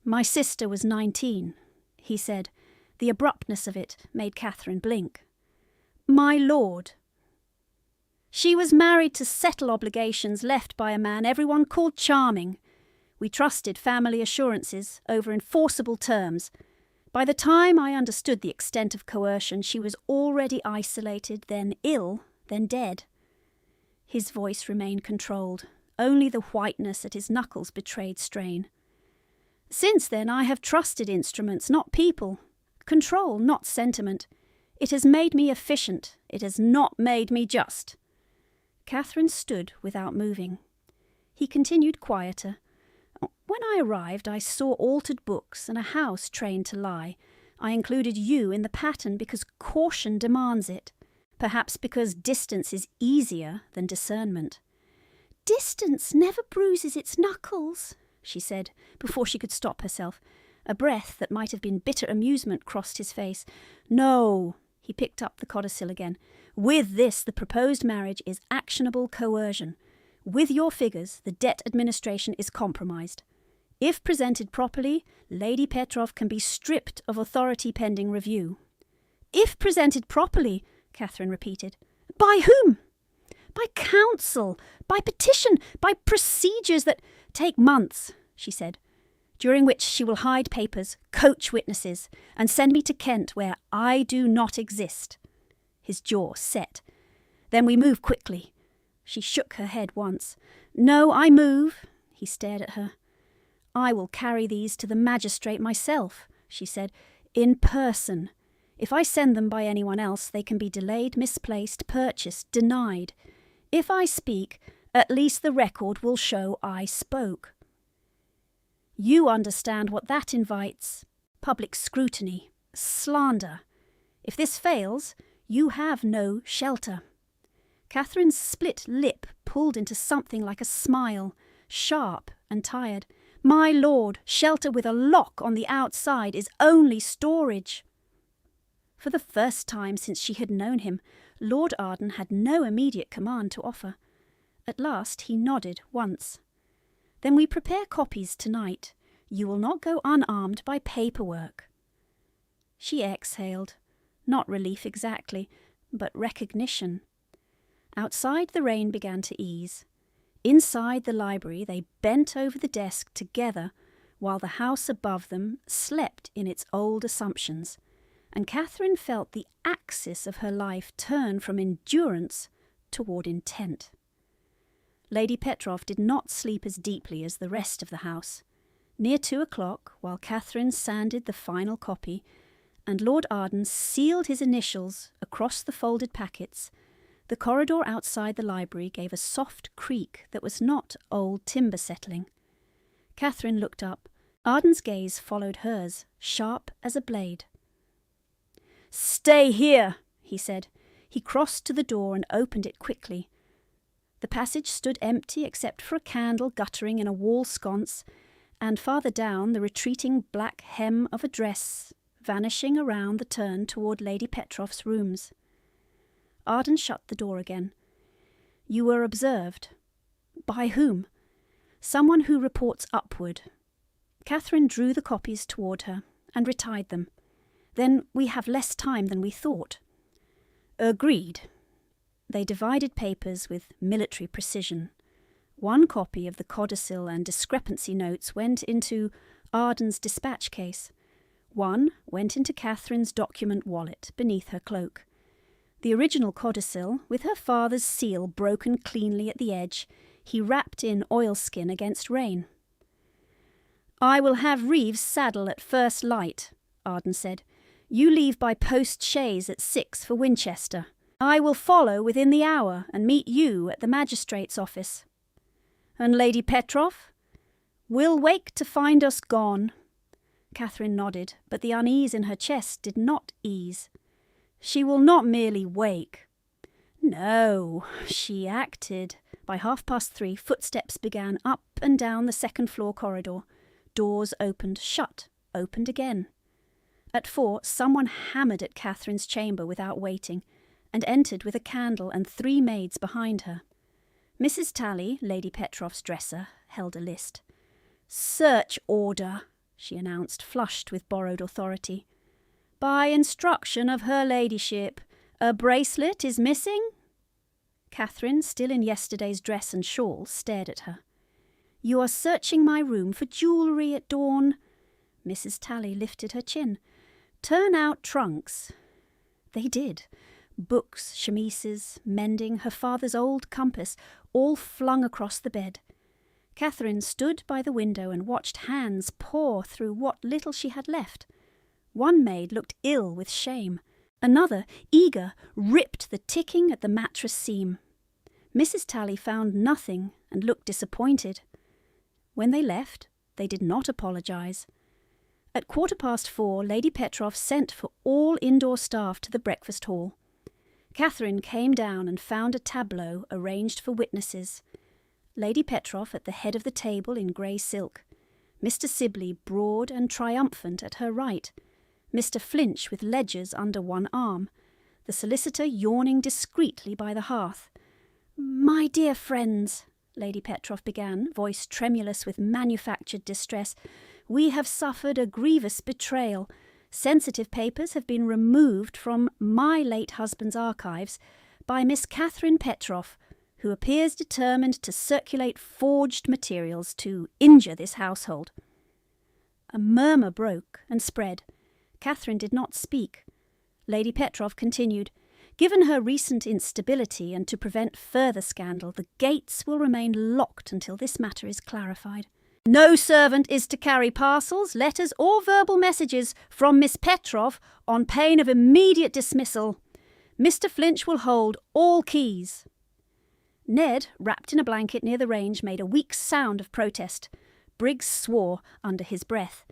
"My sister was 19, he said. The abruptness of it made Catherine blink. "My lord." "She was married to settle obligations left by a man everyone called charming. We trusted family assurances over enforceable terms. By the time I understood the extent of coercion, she was already isolated, then ill, then dead." His voice remained controlled. Only the whiteness at his knuckles betrayed strain. "Since then I have trusted instruments, not people. Control, not sentiment. It has made me efficient. It has not made me just." Catherine stood without moving. He continued quieter. "When I arrived, I saw altered books and a house trained to lie. I included you in the pattern because caution demands it. Perhaps because distance is easier than discernment." "Distance never bruises its knuckles," she said, before she could stop herself. A breath that might have been bitter amusement crossed his face. "No." He picked up the codicil again. "With this, the proposed marriage is actionable coercion. With your figures, the debt administration is compromised. If presented properly, Lady Petrov can be stripped of authority pending review." "If presented properly," Catherine repeated. "By whom?" "By counsel, by petition, by procedures that take months," she said, "during which she will hide papers, coach witnesses, and send me to Kent where I do not exist." His jaw set. "Then we move quickly." She shook her head once. "No, I move." He stared at her. "I will carry these to the magistrate myself," she said, "in person. If I send them by anyone else, they can be delayed, misplaced, purchased, denied. If I speak, at least the record will show I spoke. You understand what that invites. Public scrutiny, slander. If this fails, you have no shelter." Catherine's split lip pulled into something like a smile, sharp and tired. My lord, shelter with a lock on the outside is only storage." For the first time since she had known him, Lord Arden had no immediate command to offer. At last he nodded once. "Then we prepare copies tonight. You will not go unarmed by paperwork." She exhaled, not relief exactly, but recognition. Outside the rain began to ease. Inside the library they bent over the desk together while the house above them slept in its old assumptions, and Catherine felt the axis of her life turn from endurance toward intent. Lady Petroff did not sleep as deeply as the rest of the house. Near 2 o'clock, while Catherine sanded the final copy, and Lord Arden sealed his initials across the folded packets, the corridor outside the library gave a soft creak that was not old timber settling. Catherine looked up. Arden's gaze followed hers, sharp as a blade. "Stay here," he said. He crossed to the door and opened it quickly. The passage stood empty except for a candle guttering in a wall sconce, and farther down the retreating black hem of a dress vanishing around the turn toward Lady Petroff's rooms. Arden shut the door again. "You were observed." "By whom?" "Someone who reports upward." Catherine drew the copies toward her and retied them. "Then we have less time than we thought." "Agreed." They divided papers with military precision. One copy of the codicil and discrepancy notes went into Arden's dispatch case. One went into Catherine's document wallet beneath her cloak. The original codicil, with her father's seal broken cleanly at the edge, he wrapped in oilskin against rain. "I will have Reeves saddle at first light," Arden said. "You leave by post-chaise at 6 for Winchester. I will follow within the hour and meet you at the magistrate's office." "And Lady Petroff?" "Will wake to find us gone." Catherine nodded, but the unease in her chest did not ease. "She will not merely wake." "No, she acted." By 3:30, footsteps began up and down the second-floor corridor. Doors opened, shut, opened again. At 4, someone hammered at Catherine's chamber without waiting, and entered with a candle and 3 maids behind her. Mrs. Tally, Lady Petroff's dresser, held a list. "Search order," she announced, flushed with borrowed authority. "By instruction of her ladyship, a bracelet is missing?" Catherine, still in yesterday's dress and shawl, stared at her. "You are searching my room for jewellery at dawn?" Mrs. Tally lifted her chin. "Turn out trunks." They did. Books, chemises, mending, her father's old compass, all flung across the bed. Catherine stood by the window and watched hands paw through what little she had left. One maid looked ill with shame. Another, eager, ripped the ticking at the mattress seam. Mrs. Tally found nothing and looked disappointed. When they left, they did not apologise. At 4:15, Lady Petroff sent for all indoor staff to the breakfast hall. Catherine came down and found a tableau arranged for witnesses. Lady Petroff at the head of the table in grey silk. Mr. Sibley broad and triumphant at her right. Mr. Flinch with ledgers under one arm. The solicitor yawning discreetly by the hearth. "My dear friends," Lady Petroff began, voice tremulous with manufactured distress, "we have suffered a grievous betrayal. Sensitive papers have been removed from my late husband's archives by Miss Catherine Petroff, who appears determined to circulate forged materials to injure this household." A murmur broke and spread. Catherine did not speak. Lady Petroff continued, "Given her recent instability and to prevent further scandal, the gates will remain locked until this matter is clarified. No servant is to carry parcels, letters or verbal messages from Miss Petroff on pain of immediate dismissal. Mr. Flinch will hold all keys." Ned, wrapped in a blanket near the range, made a weak sound of protest. Briggs swore under his breath.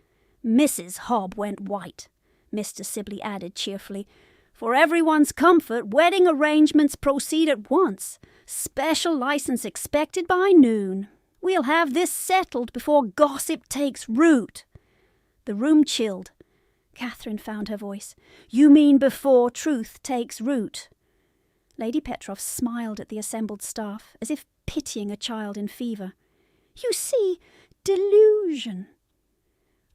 Mrs. Hobb went white. Mr. Sibley added cheerfully, "For everyone's comfort, wedding arrangements proceed at once. Special license expected by noon." We'll have this settled before gossip takes root." The room chilled. Catherine found her voice. "You mean before truth takes root?" Lady Petroff smiled at the assembled staff, as if pitying a child in fever. "You see, delusion."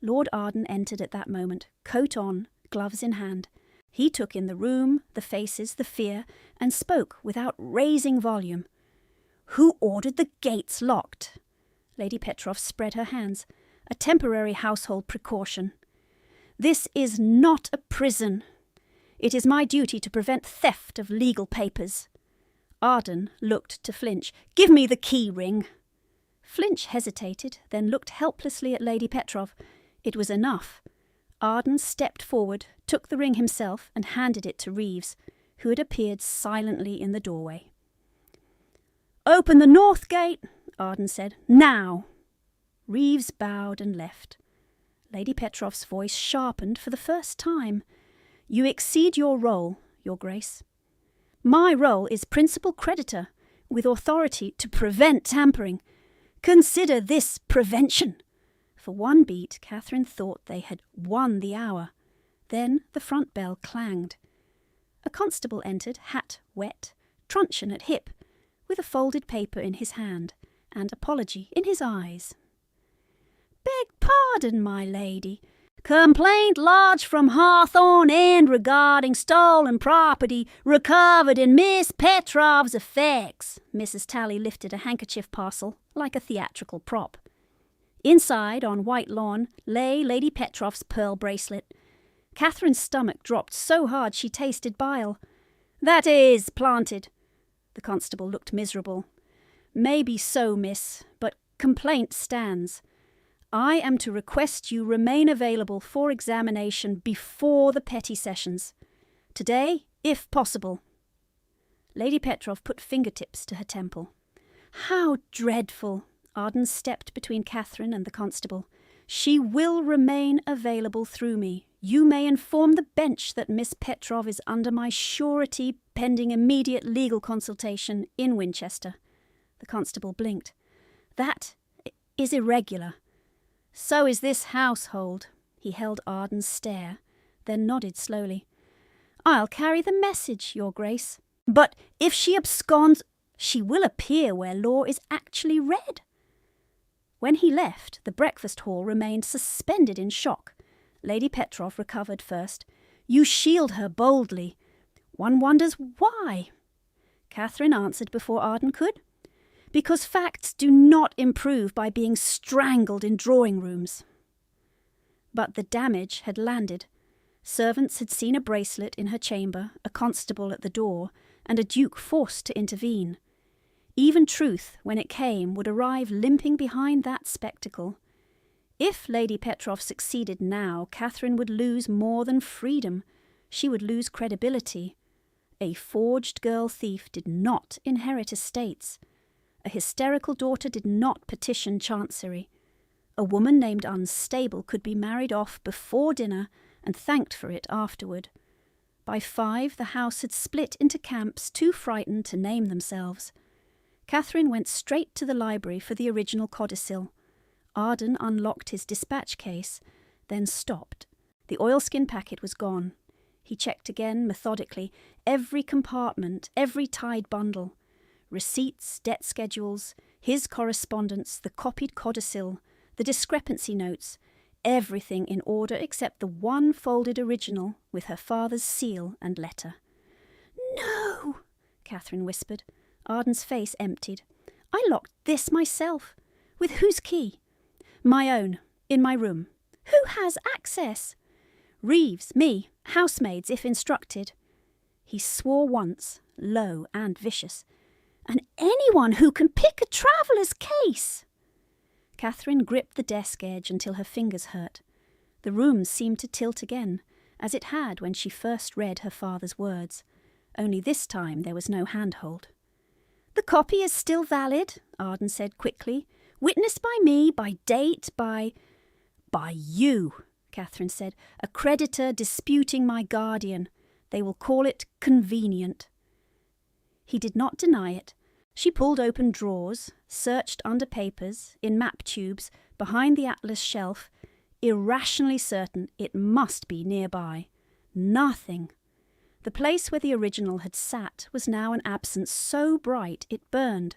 Lord Arden entered at that moment, coat on, gloves in hand. He took in the room, the faces, the fear, and spoke without raising volume. "Who ordered the gates locked?" Lady Petroff spread her hands. "A temporary household precaution. This is not a prison. It is my duty to prevent theft of legal papers." Arden looked to Flinch. "Give me the key ring." Flinch hesitated, then looked helplessly at Lady Petroff. It was enough. Arden stepped forward, took the ring himself, and handed it to Reeves, who had appeared silently in the doorway. "Open the north gate," Arden said. "Now." Reeves bowed and left. Lady Petroff's voice sharpened for the first time. "You exceed your role, Your Grace. My role is principal creditor, with authority to prevent tampering. Consider this prevention." For one beat, Catherine thought they had won the hour. Then the front bell clanged. A constable entered, hat wet, truncheon at hip, with a folded paper in his hand, and apology in his eyes. "Beg pardon, my lady. Complaint lodged from Hawthorne End regarding stolen property recovered in Miss Petroff's effects." Mrs. Talley lifted a handkerchief parcel like a theatrical prop. Inside, on white lawn, lay Lady Petroff's pearl bracelet. Catherine's stomach dropped so hard she tasted bile. "That is planted." The constable looked miserable. "Maybe so, miss, but complaint stands. I am to request you remain available for examination before the petty sessions. Today, if possible." Lady Petroff put fingertips to her temple. "How dreadful!" Arden stepped between Catherine and the constable. "She will remain available through me. You may inform the bench that Miss Petroff is under my surety pending immediate legal consultation in Winchester." The constable blinked. "That is irregular." "So is this household." He held Arden's stare, then nodded slowly. "I'll carry the message, Your Grace. But if she absconds, she will appear where law is actually read." When he left, the breakfast hall remained suspended in shock. Lady Petroff recovered first. "You shield her boldly. One wonders why." Catherine answered before Arden could. "Because facts do not improve by being strangled in drawing rooms." But the damage had landed. Servants had seen a bracelet in her chamber, a constable at the door, and a duke forced to intervene. Even truth, when it came, would arrive limping behind that spectacle. If Lady Petroff succeeded now, Catherine would lose more than freedom. She would lose credibility. A forged girl thief did not inherit estates. A hysterical daughter did not petition Chancery. A woman named Unstable could be married off before dinner and thanked for it afterward. By 5, the house had split into camps too frightened to name themselves. Catherine went straight to the library for the original codicil. Arden unlocked his dispatch case, then stopped. The oilskin packet was gone. He checked again methodically, every compartment, every tied bundle. Receipts, debt schedules, his correspondence, the copied codicil, the discrepancy notes, everything in order except the one folded original with her father's seal and letter. "No," Catherine whispered. Arden's face emptied. "I locked this myself." "With whose key?" "My own, in my room." "Who has access?" "Reeves, me, housemaids if instructed." He swore once, low and vicious. "And anyone who can pick a traveller's case." Catherine gripped the desk edge until her fingers hurt. The room seemed to tilt again, as it had when she first read her father's words. Only this time there was no handhold. "The copy is still valid," Arden said quickly. "Witnessed by me, by date, by—" "By you," Catherine said. "A creditor disputing my guardian. They will call it convenient." He did not deny it, She pulled open drawers, searched under papers, in map tubes, behind the atlas shelf, irrationally certain it must be nearby. Nothing. The place where the original had sat was now an absence so bright it burned.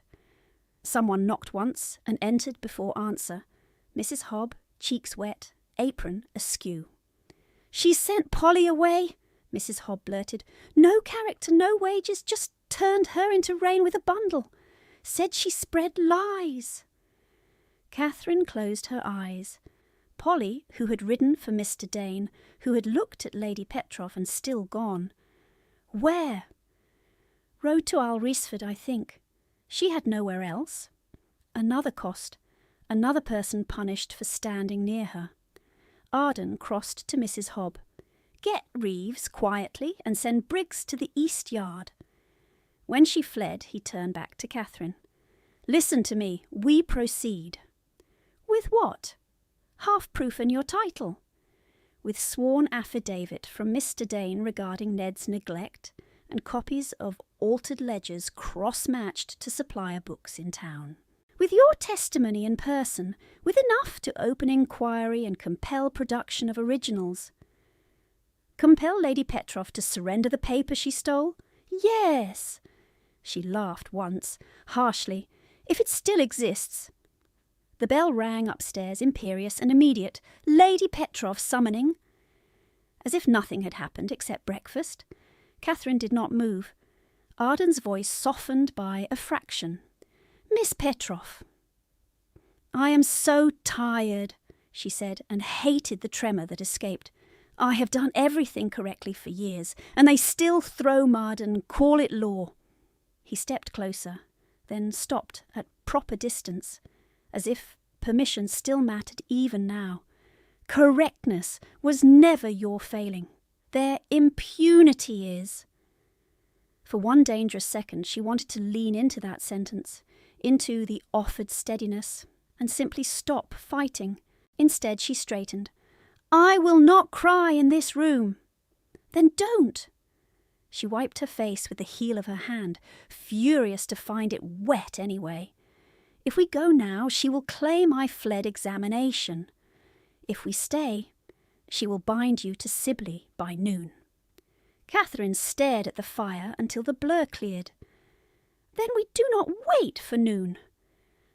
Someone knocked once and entered before answer. Mrs. Hobb, cheeks wet, apron askew. "She's sent Polly away," Mrs. Hobb blurted. "No character, no wages, just turned her into rain with a bundle. Said she spread lies." Catherine closed her eyes. Polly, who had ridden for Mr. Dane, who had looked at Lady Petroff and still gone. Where? Rode to Alresford, I think. She had nowhere else. Another cost. Another person punished for standing near her. Arden crossed to Mrs. Hobb. "Get Reeves quietly and send Briggs to the East Yard." When she fled, he turned back to Catherine. "Listen to me. We proceed." "With what? Half-proof and your title?" "With sworn affidavit from Mr. Dane regarding Ned's neglect, and copies of altered ledgers cross-matched to supplier books in town." "With your testimony in person, with enough to open inquiry and compel production of originals." "Compel Lady Petroff to surrender the paper she stole?" "Yes." She laughed once, harshly. "If it still exists." The bell rang upstairs, imperious and immediate. Lady Petroff summoning. As if nothing had happened except breakfast. Catherine did not move. Arden's voice softened by a fraction. "Miss Petroff." "I am so tired," she said, and hated the tremor that escaped. "I have done everything correctly for years, and they still throw mud and call it law." He stepped closer, then stopped at proper distance, as if permission still mattered even now. "Correctness was never your failing. Their impunity is." For one dangerous second she wanted to lean into that sentence, into the offered steadiness, and simply stop fighting. Instead she straightened. "I will not cry in this room." "Then don't." She wiped her face with the heel of her hand, furious to find it wet anyway. "If we go now, she will claim I fled examination. If we stay, she will bind you to Sibley by noon." Catherine stared at the fire until the blur cleared. "Then we do not wait for noon."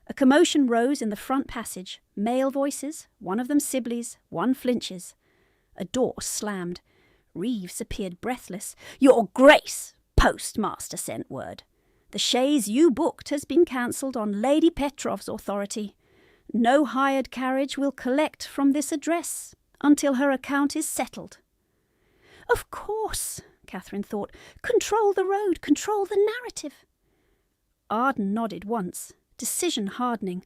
A commotion rose in the front passage. Male voices, one of them Sibley's, one Flinch's. A door slammed. Reeves appeared breathless. "Your Grace!" Postmaster sent word. "The chaise you booked has been cancelled on Lady Petroff's authority. No hired carriage will collect from this address until her account is settled." "Of course," Catherine thought. "Control the road, control the narrative." Arden nodded once, decision hardening.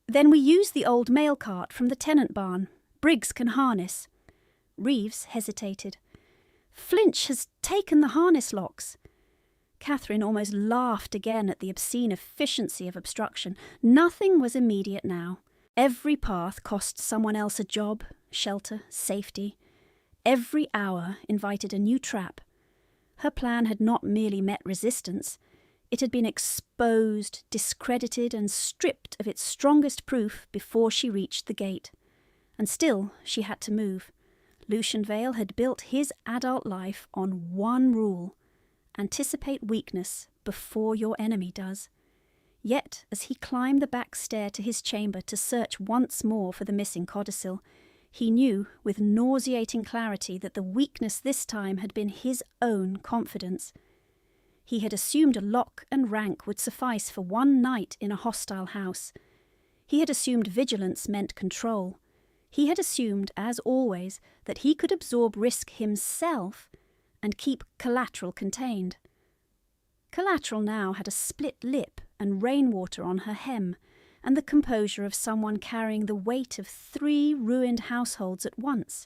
"Then we use the old mail cart from the tenant barn. Briggs can harness." Reeves hesitated. "Flinch has taken the harness locks." Catherine almost laughed again at the obscene efficiency of obstruction. Nothing was immediate now. Every path cost someone else a job, shelter, safety. Every hour invited a new trap. Her plan had not merely met resistance. It had been exposed, discredited, and stripped of its strongest proof before she reached the gate. And still she had to move. Lucian Vale had built his adult life on one rule: anticipate weakness before your enemy does. Yet, as he climbed the back stair to his chamber to search once more for the missing codicil, he knew with nauseating clarity that the weakness this time had been his own confidence. He had assumed a lock and rank would suffice for one night in a hostile house. He had assumed vigilance meant control. He had assumed, as always, that he could absorb risk himself and keep collateral contained. Collateral now had a split lip and rainwater on her hem, and the composure of someone carrying the weight of 3 ruined households at once.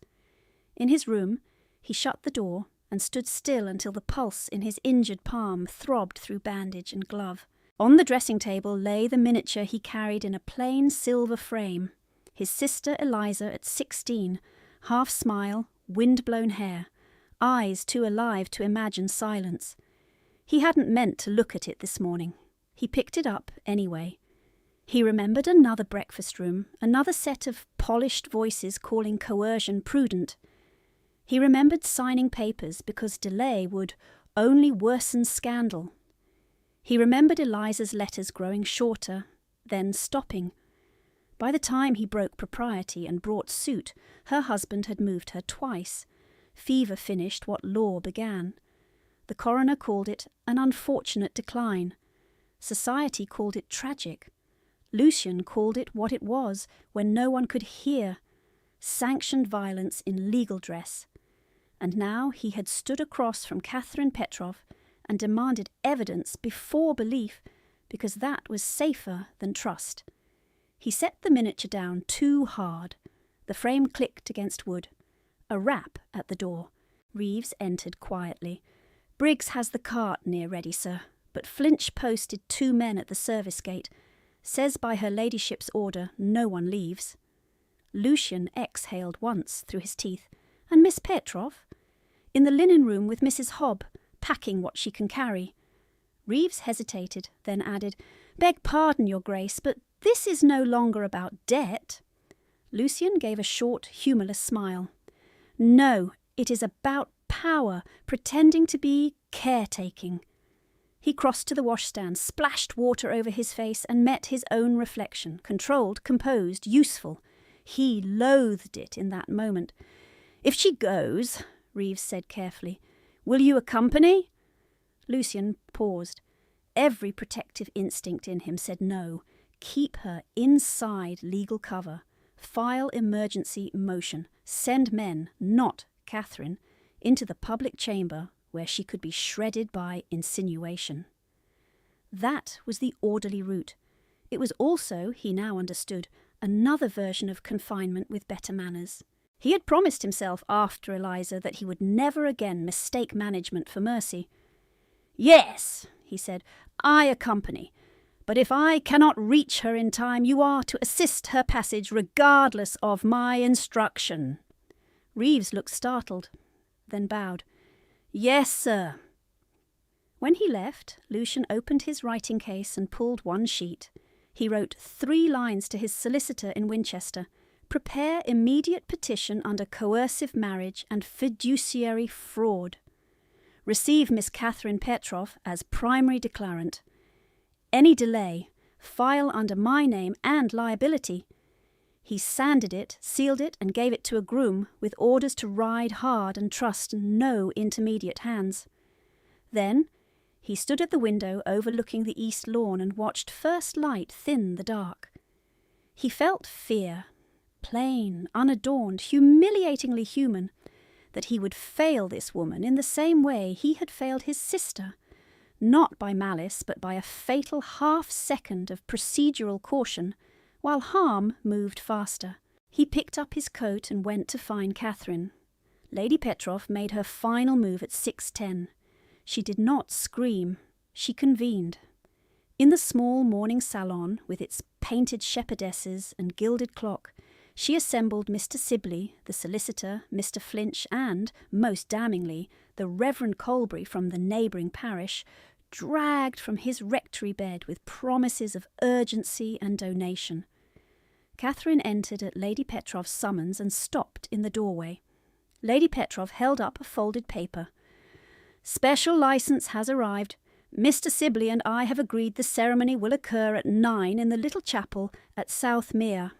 In his room, he shut the door and stood still until the pulse in his injured palm throbbed through bandage and glove. On the dressing table lay the miniature he carried in a plain silver frame. His sister Eliza at 16, half smile, wind-blown hair, eyes too alive to imagine silence. He hadn't meant to look at it this morning. He picked it up anyway. He remembered another breakfast room, another set of polished voices calling coercion prudent. He remembered signing papers because delay would only worsen scandal. He remembered Eliza's letters growing shorter, then stopping. By the time he broke propriety and brought suit, her husband had moved her twice. Fever finished what law began. The coroner called it an unfortunate decline. Society called it tragic. Lucian called it what it was when no one could hear, sanctioned violence in legal dress. And now he had stood across from Catherine Petrov and demanded evidence before belief, because that was safer than trust. He set the miniature down too hard. The frame clicked against wood. A rap at the door. Reeves entered quietly. "Briggs has the cart near ready, sir, but Flinch posted 2 men at the service gate. Says by her ladyship's order no one leaves." Lucian exhaled once through his teeth. "And Miss Petrov?" "In the linen room with Mrs. Hobb, packing what she can carry." Reeves hesitated, then added, "Beg pardon, Your Grace, but this is no longer about debt." Lucian gave a short, humourless smile. "No, it is about power, pretending to be caretaking." He crossed to the washstand, splashed water over his face, and met his own reflection, controlled, composed, useful. He loathed it in that moment. "If she goes," Reeves said carefully, "will you accompany?" Lucian paused. Every protective instinct in him said no. Keep her inside legal cover. File emergency motion. Send men, not Catherine, into the public chamber where she could be shredded by insinuation. That was the orderly route. It was also, he now understood, another version of confinement with better manners. He had promised himself after Eliza that he would never again mistake management for mercy. "Yes," he said, "I accompany. But if I cannot reach her in time, you are to assist her passage regardless of my instruction." Reeves looked startled, then bowed. "Yes, sir." When he left, Lucian opened his writing case and pulled one sheet. He wrote 3 lines to his solicitor in Winchester. "Prepare immediate petition under coercive marriage and fiduciary fraud. Receive Miss Catherine Petrov as primary declarant. Any delay, file under my name and liability." He sanded it, sealed it, and gave it to a groom, with orders to ride hard and trust no intermediate hands. Then he stood at the window overlooking the east lawn and watched first light thin the dark. He felt fear, plain, unadorned, humiliatingly human, that he would fail this woman in the same way he had failed his sister, not by malice but by a fatal half-second of procedural caution, while harm moved faster. He picked up his coat and went to find Catherine. Lady Petrov made her final move at 6:10. She did not scream. She convened. In the small morning salon, with its painted shepherdesses and gilded clock, she assembled Mr. Sibley, the solicitor, Mr. Flinch, and, most damningly, the Reverend Colbury from the neighbouring parish, dragged from his rectory bed with promises of urgency and donation. Catherine entered at Lady Petrov's summons and stopped in the doorway. Lady Petrov held up a folded paper. "Special licence has arrived. Mr. Sibley and I have agreed the ceremony will occur at 9 in the little chapel at South Mere.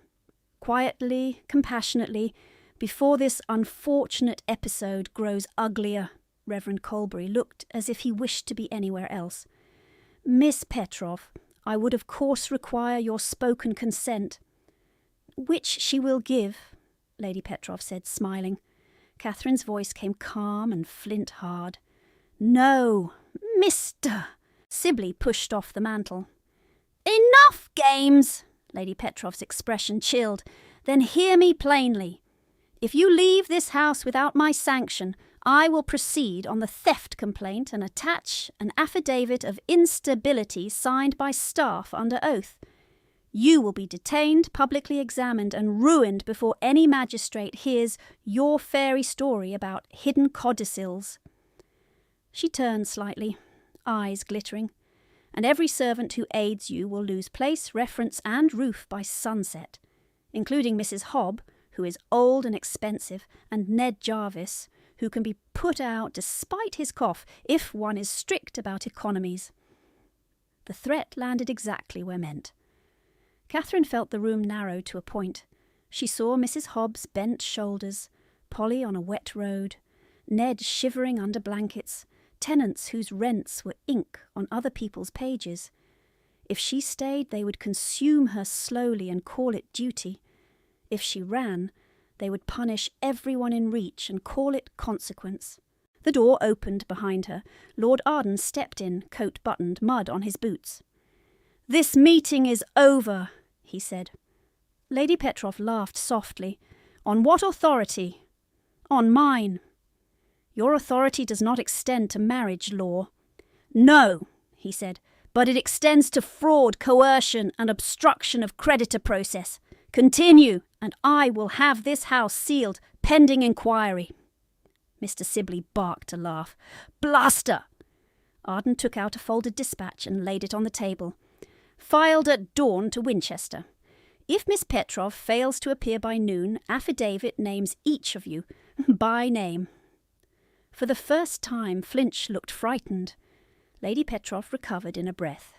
Quietly, compassionately, before this unfortunate episode grows uglier." Reverend Colbury looked as if he wished to be anywhere else. "Miss Petrov, I would of course require your spoken consent." "Which she will give," Lady Petrov said, smiling. Catherine's voice came calm and flint hard. "No, Mr." Sibley pushed off the mantle. "Enough games!" Lady Petrov's expression chilled. "Then hear me plainly. If you leave this house without my sanction, I will proceed on the theft complaint and attach an affidavit of instability signed by staff under oath. You will be detained, publicly examined, and ruined before any magistrate hears your fairy story about hidden codicils." She turned slightly, eyes glittering. and every servant who aids you will lose place, reference, and roof by sunset, including Mrs. Hobb, who is old and expensive, and Ned Jarvis, who can be put out despite his cough if one is strict about economies. The threat landed exactly where meant. Catherine felt the room narrow to a point. She saw Mrs. Hobb's bent shoulders, Polly on a wet road, Ned shivering under blankets, tenants whose rents were ink on other people's pages. If she stayed, they would consume her slowly and call it duty. If she ran, they would punish everyone in reach and call it consequence. The door opened behind her. Lord Arden stepped in, coat buttoned, mud on his boots. "This meeting is over," he said. Lady Petroff laughed softly. "On what authority?" "On mine." "Your authority does not extend to marriage law." "No," he said, "but it extends to fraud, coercion, and obstruction of creditor process. Continue, and I will have this house sealed, pending inquiry." Mr. Sibley barked a laugh. "Bluster!" Arden took out a folded dispatch and laid it on the table. "Filed at dawn to Winchester. If Miss Petroff fails to appear by noon, affidavit names each of you, by name." For the first time, Flinch looked frightened. Lady Petroff recovered in a breath.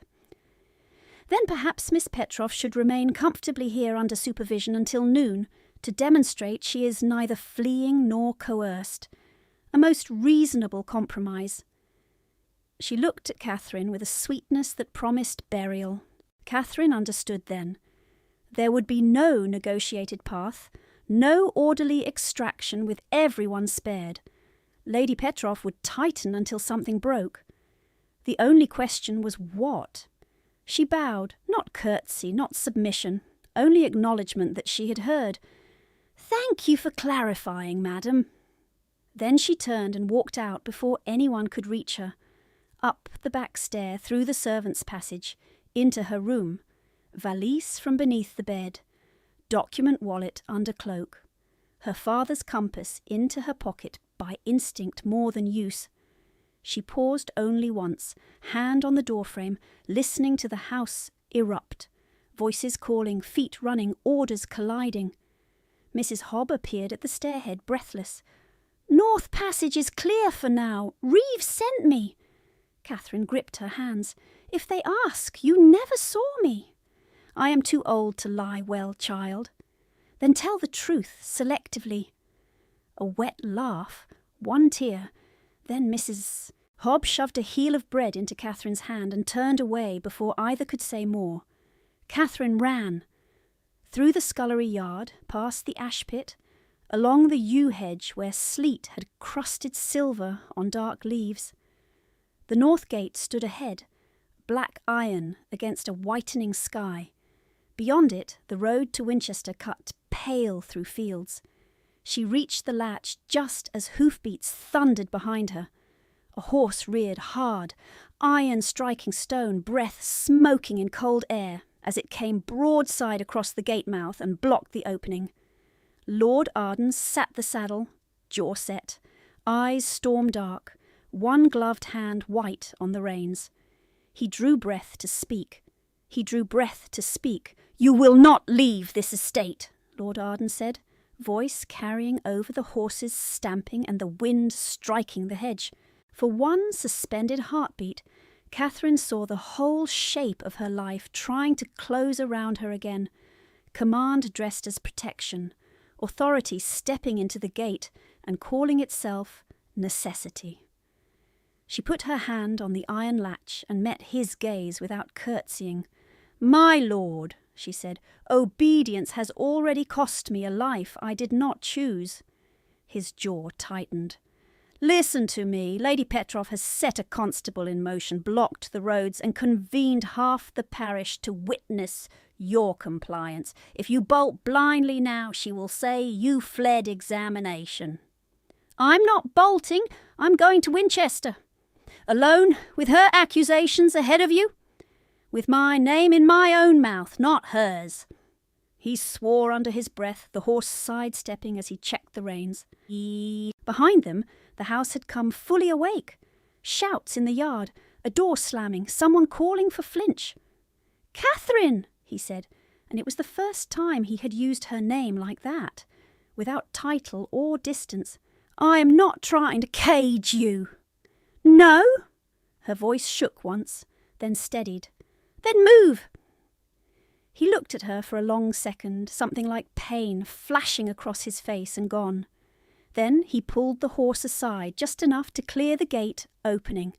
"Then perhaps Miss Petroff should remain comfortably here under supervision until noon, to demonstrate she is neither fleeing nor coerced. A most reasonable compromise." She looked at Catherine with a sweetness that promised burial. Catherine understood then. There would be no negotiated path, no orderly extraction with everyone spared. Lady Petroff would tighten until something broke. The only question was what? She bowed, not curtsy, not submission, only acknowledgement that she had heard. "Thank you for clarifying, madam." Then she turned and walked out before anyone could reach her, up the back stair, through the servants' passage, into her room, valise from beneath the bed, document wallet under cloak, her father's compass into her pocket by instinct more than use. She paused only once, hand on the doorframe, listening to the house erupt, voices calling, feet running, orders colliding. Mrs. Hobb appeared at the stairhead, breathless. "North Passage is clear for now. Reeves sent me." Catherine gripped her hands. "If they ask, you never saw me." "I am too old to lie well, child." "Then tell the truth, selectively." A wet laugh, one tear. Then Mrs. Hobb shoved a heel of bread into Catherine's hand and turned away before either could say more. Catherine ran. Through the scullery yard, past the ash pit, along the yew hedge where sleet had crusted silver on dark leaves. The north gate stood ahead, black iron against a whitening sky. Beyond it, the road to Winchester cut pale through fields. She reached the latch just as hoofbeats thundered behind her. A horse reared hard, iron striking stone, breath smoking in cold air, as it came broadside across the gate mouth and blocked the opening. Lord Arden sat the saddle, jaw set, eyes storm dark, one gloved hand white on the reins. He drew breath to speak. "You will not leave this estate," Lord Arden said, voice carrying over the horses' stamping and the wind striking the hedge. For one suspended heartbeat, Catherine saw the whole shape of her life trying to close around her again. Command dressed as protection, authority stepping into the gate and calling itself necessity. She put her hand on the iron latch and met his gaze without curtsying. "My lord," she said, "obedience has already cost me a life I did not choose." His jaw tightened. "Listen to me. Lady Petroff has set a constable in motion, blocked the roads, and convened half the parish to witness your compliance. If you bolt blindly now, she will say you fled examination." "I'm not bolting. I'm going to Winchester." "Alone, with her accusations ahead of you?" "With my name in my own mouth, not hers." He swore under his breath, the horse sidestepping as he checked the reins. Behind them, the house had come fully awake. Shouts in the yard. A door slamming, someone calling for Flinch. "Catherine!" he said, and it was the first time he had used her name like that, without title or distance. "I am not trying to cage you." "No?" Her voice shook once, then steadied. "Then move!" He looked at her for a long second, something like pain flashing across his face and gone. Then he pulled the horse aside just enough to clear the gate opening.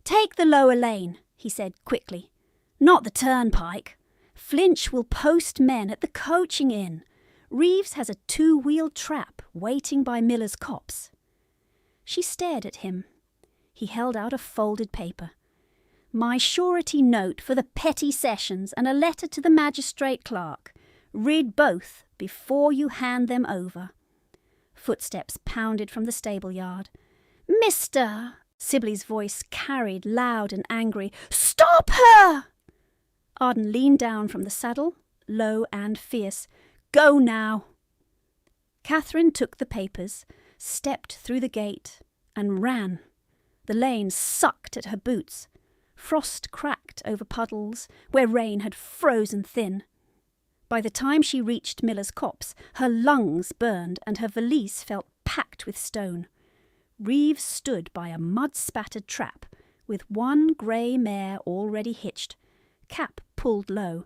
"Take the lower lane," he said quickly. "Not the turnpike. Flinch will post men at the coaching inn. Reeves has a 2-wheeled trap waiting by Miller's copse." She stared at him. He held out a folded paper. "My surety note for the petty sessions and a letter to the magistrate clerk. Read both before you hand them over." Footsteps pounded from the stable yard. "Mr. Sibley's voice carried loud and angry. "Stop her!" Arden leaned down from the saddle, low and fierce. "Go now." Catherine took the papers, stepped through the gate, and ran. The lane sucked at her boots. Frost cracked over puddles where rain had frozen thin. By the time she reached Miller's copse, her lungs burned and her valise felt packed with stone. Reeves stood by a mud-spattered trap, with one grey mare already hitched, cap pulled low.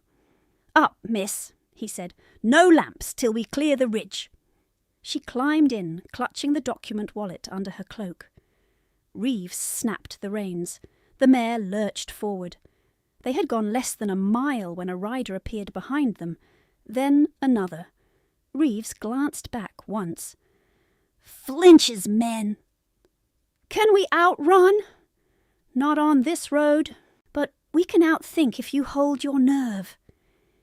"Up, miss," he said. "No lamps till we clear the ridge." She climbed in, clutching the document wallet under her cloak. Reeves snapped the reins. The mare lurched forward. They had gone less than a mile when a rider appeared behind them, then another. Reeves glanced back once. "Flinch's men." "Can we outrun?" "Not on this road, but we can outthink if you hold your nerve."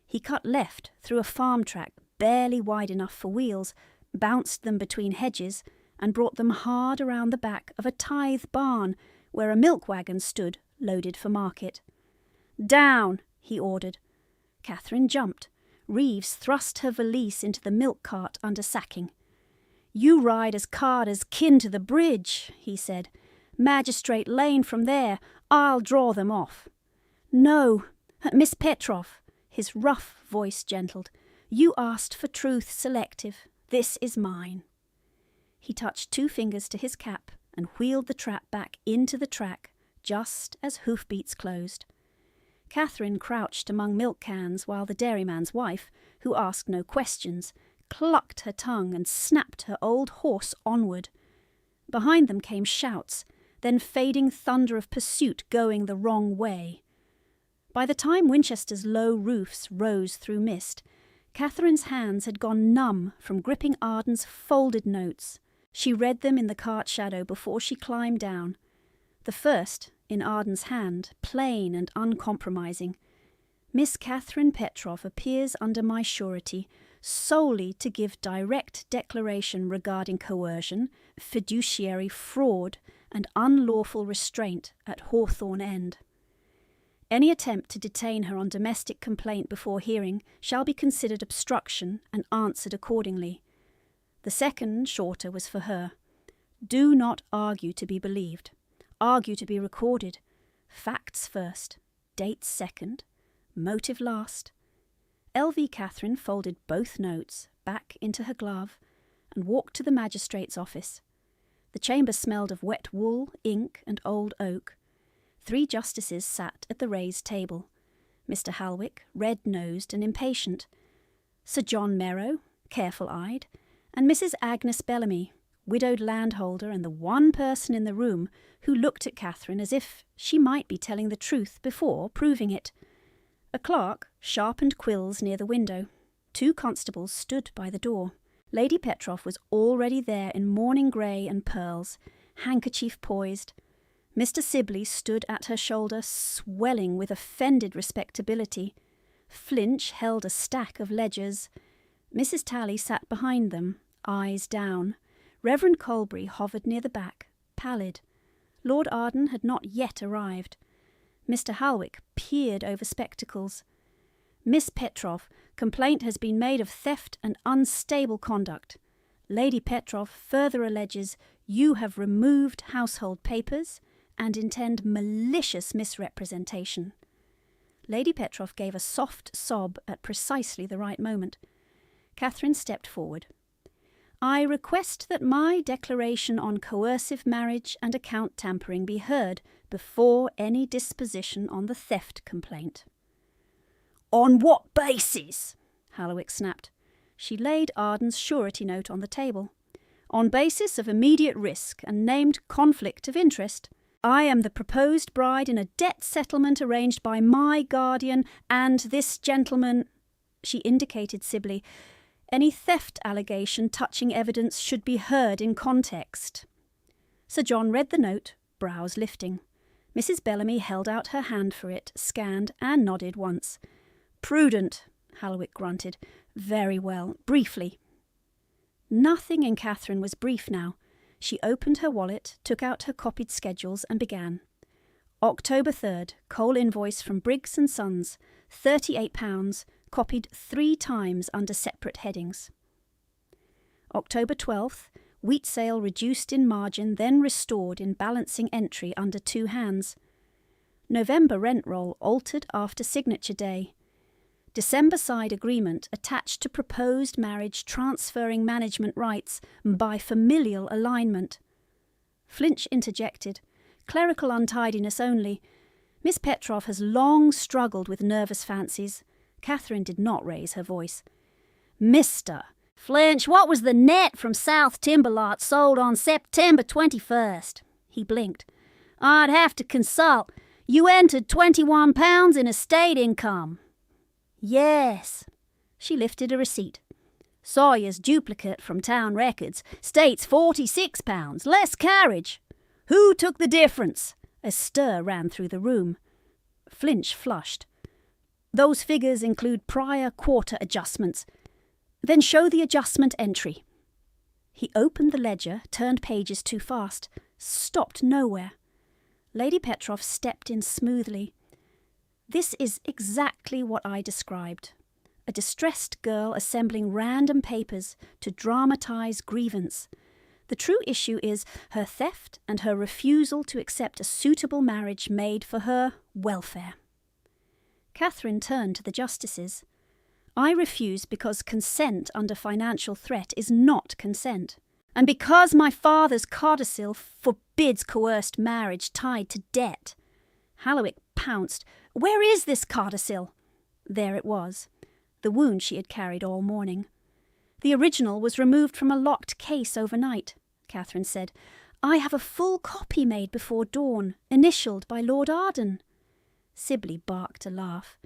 He cut left through a farm track barely wide enough for wheels, bounced them between hedges, and brought them hard around the back of a tithe barn where a milk wagon stood loaded for market. "Down!" he ordered. Catherine jumped. Reeves thrust her valise into the milk cart under sacking. "You ride as card as kin to the bridge," he said. "Magistrate Lane from there. I'll draw them off." "No, Miss Petroff." His rough voice gentled. "You asked for truth selective. This is mine." He touched 2 fingers to his cap and wheeled the trap back into the track just as hoofbeats closed. Catherine crouched among milk cans while the dairyman's wife, who asked no questions, clucked her tongue and snapped her old horse onward. Behind them came shouts, then fading thunder of pursuit going the wrong way. By the time Winchester's low roofs rose through mist, Catherine's hands had gone numb from gripping Arden's folded notes. She read them in the cart shadow before she climbed down. The first, in Arden's hand, plain and uncompromising. "Miss Catherine Petroff appears under my surety solely to give direct declaration regarding coercion, fiduciary fraud, and unlawful restraint at Hawthorne End. Any attempt to detain her on domestic complaint before hearing shall be considered obstruction and answered accordingly." The second, shorter, was for her. "Do not argue to be believed. Argue to be recorded. Facts first, dates second, motive last." L.V. Catherine folded both notes back into her glove and walked to the magistrate's office. The chamber smelled of wet wool, ink, and old oak. 3 justices sat at the raised table. Mr. Halwick, red-nosed and impatient. Sir John Merrow, careful-eyed, and Mrs. Agnes Bellamy, widowed landholder and the one person in the room who looked at Catherine as if she might be telling the truth before proving it. A clerk sharpened quills near the window. 2 constables stood by the door. Lady Petroff was already there in mourning grey and pearls, handkerchief poised. Mr. Sibley stood at her shoulder, swelling with offended respectability. Flinch held a stack of ledgers. Mrs. Tally sat behind them, eyes down. Reverend Colbury hovered near the back, pallid. Lord Arden had not yet arrived. Mr. Halwick peered over spectacles. "Miss Petroff, complaint has been made of theft and unstable conduct. Lady Petroff further alleges you have removed household papers and intend malicious misrepresentation. Lady Petrov gave a soft sob at precisely the right moment. Catherine stepped forward. I request that my declaration on coercive marriage and account tampering be heard before any disposition on the theft complaint. On what basis? Hallowig snapped. She laid Arden's surety note on the table. On basis of immediate risk and named conflict of interest, I am the proposed bride in a debt settlement arranged by my guardian and this gentleman. She indicated Sibley. Any theft allegation touching evidence should be heard in context. Sir John read the note, brows lifting. Mrs. Bellamy held out her hand for it, scanned, and nodded once. Prudent, Hallowig grunted. Very well. Briefly. Nothing in Catherine was brief now. She opened her wallet, took out her copied schedules, and began. October 3rd, coal invoice from Briggs & Sons, £38, copied 3 times under separate headings. October 12th, wheat sale reduced in margin, then restored in balancing entry under 2 hands. November rent roll altered after signature day. December side agreement attached to proposed marriage transferring management rights by familial alignment. Flinch interjected. Clerical untidiness only. Miss Petrov has long struggled with nervous fancies. Catherine did not raise her voice. Mr. Flinch, what was the net from South Timber Lot sold on September 21st? He blinked. I'd have to consult. You entered £21 in estate income. Yes. She lifted a receipt. Sawyer's duplicate from town records states £46, less carriage. Who took the difference? A stir ran through the room. Flinch flushed. Those figures include prior quarter adjustments. Then show the adjustment entry. He opened the ledger, turned pages too fast, stopped nowhere. Lady Petrov stepped in smoothly. This is exactly what I described. A distressed girl assembling random papers to dramatize grievance. The true issue is her theft and her refusal to accept a suitable marriage made for her welfare. Catherine turned to the justices. I refuse because consent under financial threat is not consent, and because my father's codicil forbids coerced marriage tied to debt. Hallowig pounced. Where is this codicil? There it was, the wound she had carried all morning. The original was removed from a locked case overnight, Catherine said. I have a full copy made before dawn, initialed by Lord Arden. Sibley barked a laugh.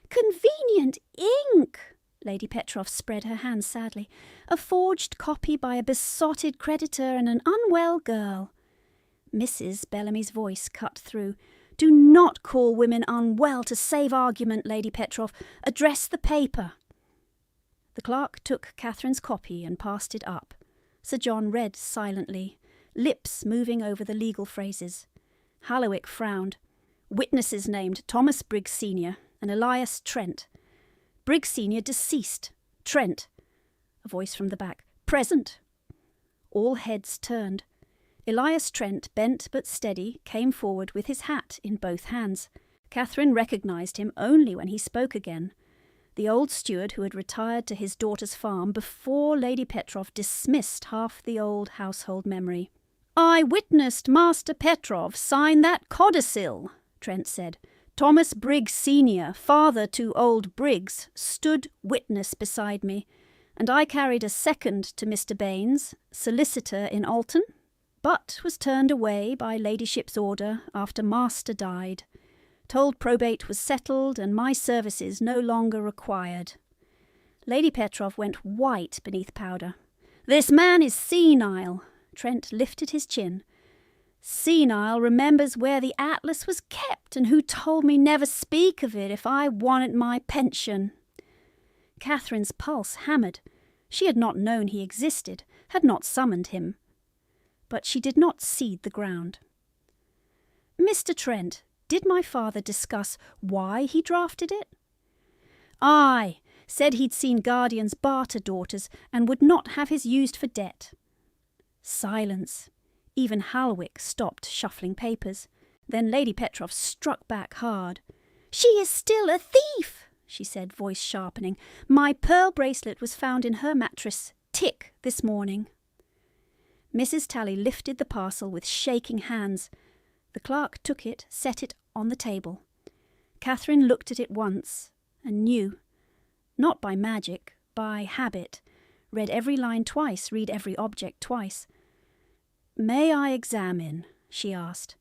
Convenient ink! Lady Petrov spread her hands sadly. A forged copy by a besotted creditor and an unwell girl. Mrs. Bellamy's voice cut through. Do not call women unwell to save argument, Lady Petrov. Address the paper. The clerk took Catherine's copy and passed it up. Sir John read silently, lips moving over the legal phrases. Hallowig frowned. Witnesses named Thomas Briggs Sr. and Elias Trent. Briggs Sr. deceased. Trent. A voice from the back. Present. All heads turned. Elias Trent, bent but steady, came forward with his hat in both hands. Catherine recognised him only when he spoke again. The old steward who had retired to his daughter's farm before Lady Petrov dismissed half the old household memory. I witnessed Master Petrov sign that codicil, Trent said. Thomas Briggs Sr., father to old Briggs, stood witness beside me, and I carried a second to Mr. Baines, solicitor in Alton, but was turned away by Ladyship's order after Master died. Told probate was settled and my services no longer required. Lady Petrov went white beneath powder. This man is senile. Trent lifted his chin. Senile remembers where the atlas was kept and who told me never speak of it if I wanted my pension. Catherine's pulse hammered. She had not known he existed, had not summoned him. But she did not cede the ground. Mr. Trent, did my father discuss why he drafted it? Aye, said he'd seen guardians barter daughters and would not have his used for debt. Silence. Even Halwick stopped shuffling papers. Then Lady Petrov struck back hard. "She is still a thief," she said, voice sharpening. "My pearl bracelet was found in her mattress, tick, this morning." Mrs. Tally lifted the parcel with shaking hands. The clerk took it, set it on the table. Catherine looked at it once and knew, not by magic, by habit, read every line twice, read every object twice. "May I examine?" she asked.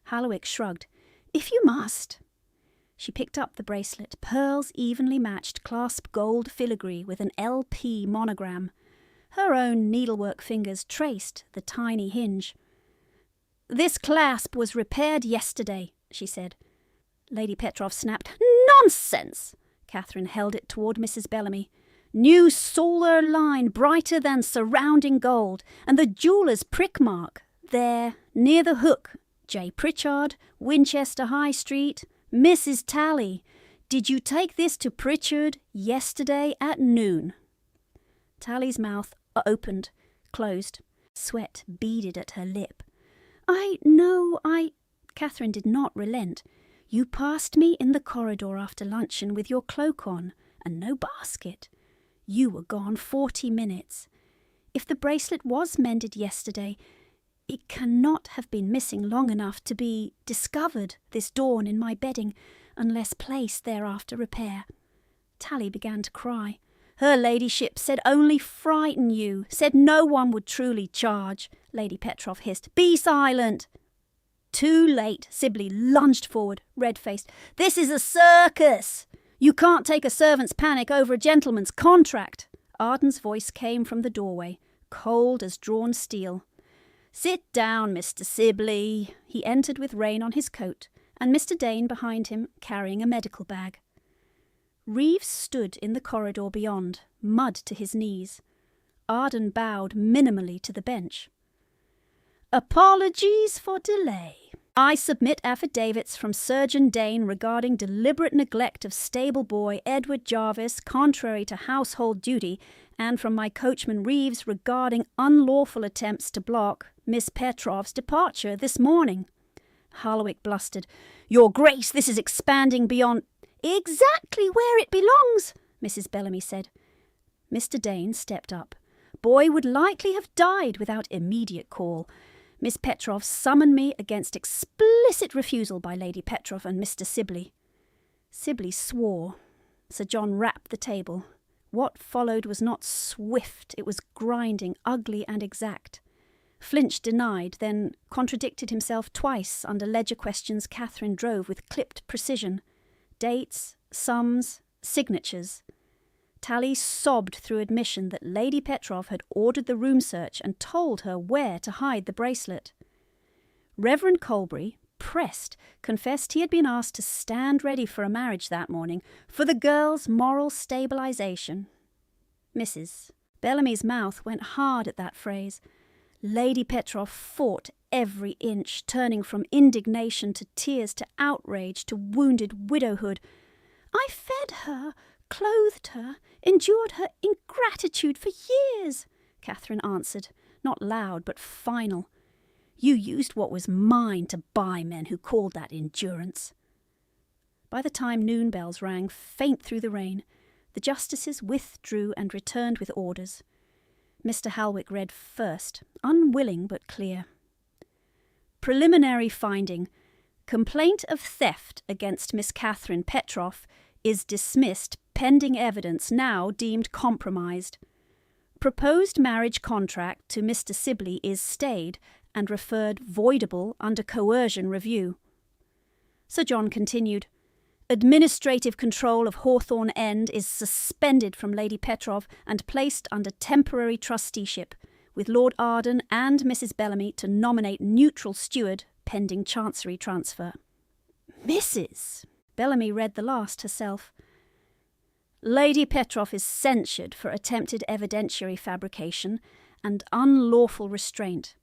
Halwick shrugged. "If you must." She picked up the bracelet, pearls evenly matched, clasp gold filigree with an LP monogram. Her own needlework fingers traced the tiny hinge. "This clasp was repaired yesterday," she said. Lady Petrov snapped. "Nonsense!" Catherine held it toward Mrs. Bellamy. "New solar line, brighter than surrounding gold, and the jeweller's prick mark. There, near the hook. J. Pritchard, Winchester High Street. Mrs. Tally, did you take this to Pritchard yesterday at noon?" Tally's mouth opened, closed. Sweat beaded at her lip. I... Catherine did not relent. "You passed me in the corridor after luncheon with your cloak on, and no basket. You were gone 40 minutes. If the bracelet was mended yesterday, it cannot have been missing long enough to be discovered this dawn in my bedding, unless placed there after repair." Tally began to cry. "Her ladyship said only frighten you, said no one would truly charge," Lady Petrov hissed. "Be silent!" Too late. Sibley lunged forward, red-faced. "This is a circus! You can't take a servant's panic over a gentleman's contract." Arden's voice came from the doorway, cold as drawn steel. "Sit down, Mr. Sibley." He entered with rain on his coat, and Mr. Dane behind him, carrying a medical bag. Reeves stood in the corridor beyond, mud to his knees. Arden bowed minimally to the bench. "Apologies for delay. I submit affidavits from Surgeon Dane regarding deliberate neglect of stable boy Edward Jarvis contrary to household duty, and from my coachman Reeves regarding unlawful attempts to block Miss Petrov's departure this morning." Halwick blustered. "Your Grace, this is expanding beyond—" "Exactly where it belongs," Mrs. Bellamy said. Mr. Dane stepped up. "Boy would likely have died without immediate call. Miss Petrov summoned me against explicit refusal by Lady Petrov and Mr. Sibley." Sibley swore. Sir John rapped the table. What followed was not swift, it was grinding, ugly and exact. Flinch denied, then contradicted himself twice under ledger questions Catherine drove with clipped precision. Dates, sums, signatures. Tally sobbed through admission that Lady Petrov had ordered the room search and told her where to hide the bracelet. Reverend Colbury, pressed, confessed he had been asked to stand ready for a marriage that morning for the girl's moral stabilization. Mrs. Bellamy's mouth went hard at that phrase. Lady Petrov fought every inch, turning from indignation to tears to outrage to wounded widowhood. "I fed her, clothed her, endured her ingratitude for years," Catherine answered, not loud but final. "You used what was mine to buy men who called that endurance." By the time noon bells rang faint through the rain, the justices withdrew and returned with orders. Mr. Halwick read first, unwilling but clear. Preliminary finding. Complaint of theft against Miss Catherine Petrov is dismissed pending evidence now deemed compromised. Proposed marriage contract to Mr. Sibley is stayed and referred voidable under coercion review. Sir John continued. Administrative control of Hawthorne End is suspended from Lady Petrov and placed under temporary trusteeship, with Lord Arden and Mrs. Bellamy to nominate neutral steward pending chancery transfer. Mrs. Bellamy read the last herself. Lady Petrov is censured for attempted evidentiary fabrication and unlawful restraint.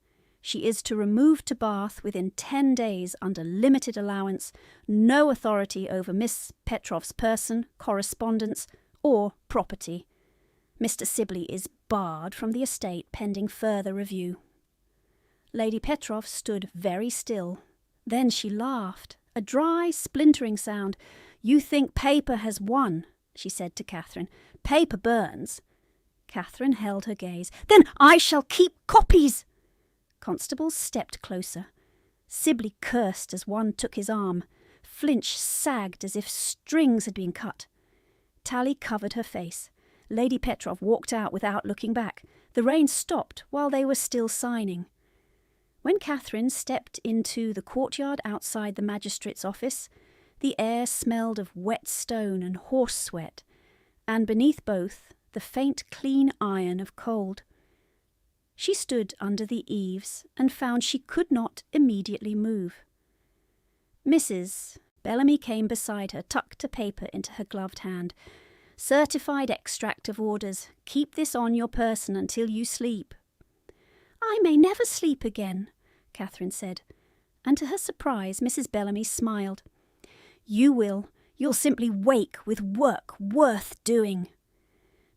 She is to remove to Bath within 10 days under limited allowance, no authority over Miss Petrov's person, correspondence, or property. Mr. Sibley is barred from the estate pending further review. Lady Petrov stood very still. Then she laughed, a dry, splintering sound. "You think paper has won," she said to Catherine. "Paper burns." Catherine held her gaze. "Then I shall keep copies!" Constables stepped closer. Sibley cursed as one took his arm. Flinch sagged as if strings had been cut. Tally covered her face. Lady Petrov walked out without looking back. The rain stopped while they were still signing. When Catherine stepped into the courtyard outside the magistrate's office, the air smelled of wet stone and horse sweat, and beneath both, the faint clean iron of cold. She stood under the eaves and found she could not immediately move. "Mrs." Bellamy came beside her, tucked a paper into her gloved hand. "Certified extract of orders. Keep this on your person until you sleep." "I may never sleep again," Catherine said, and to her surprise Mrs. Bellamy smiled. "You will. You'll simply wake with work worth doing."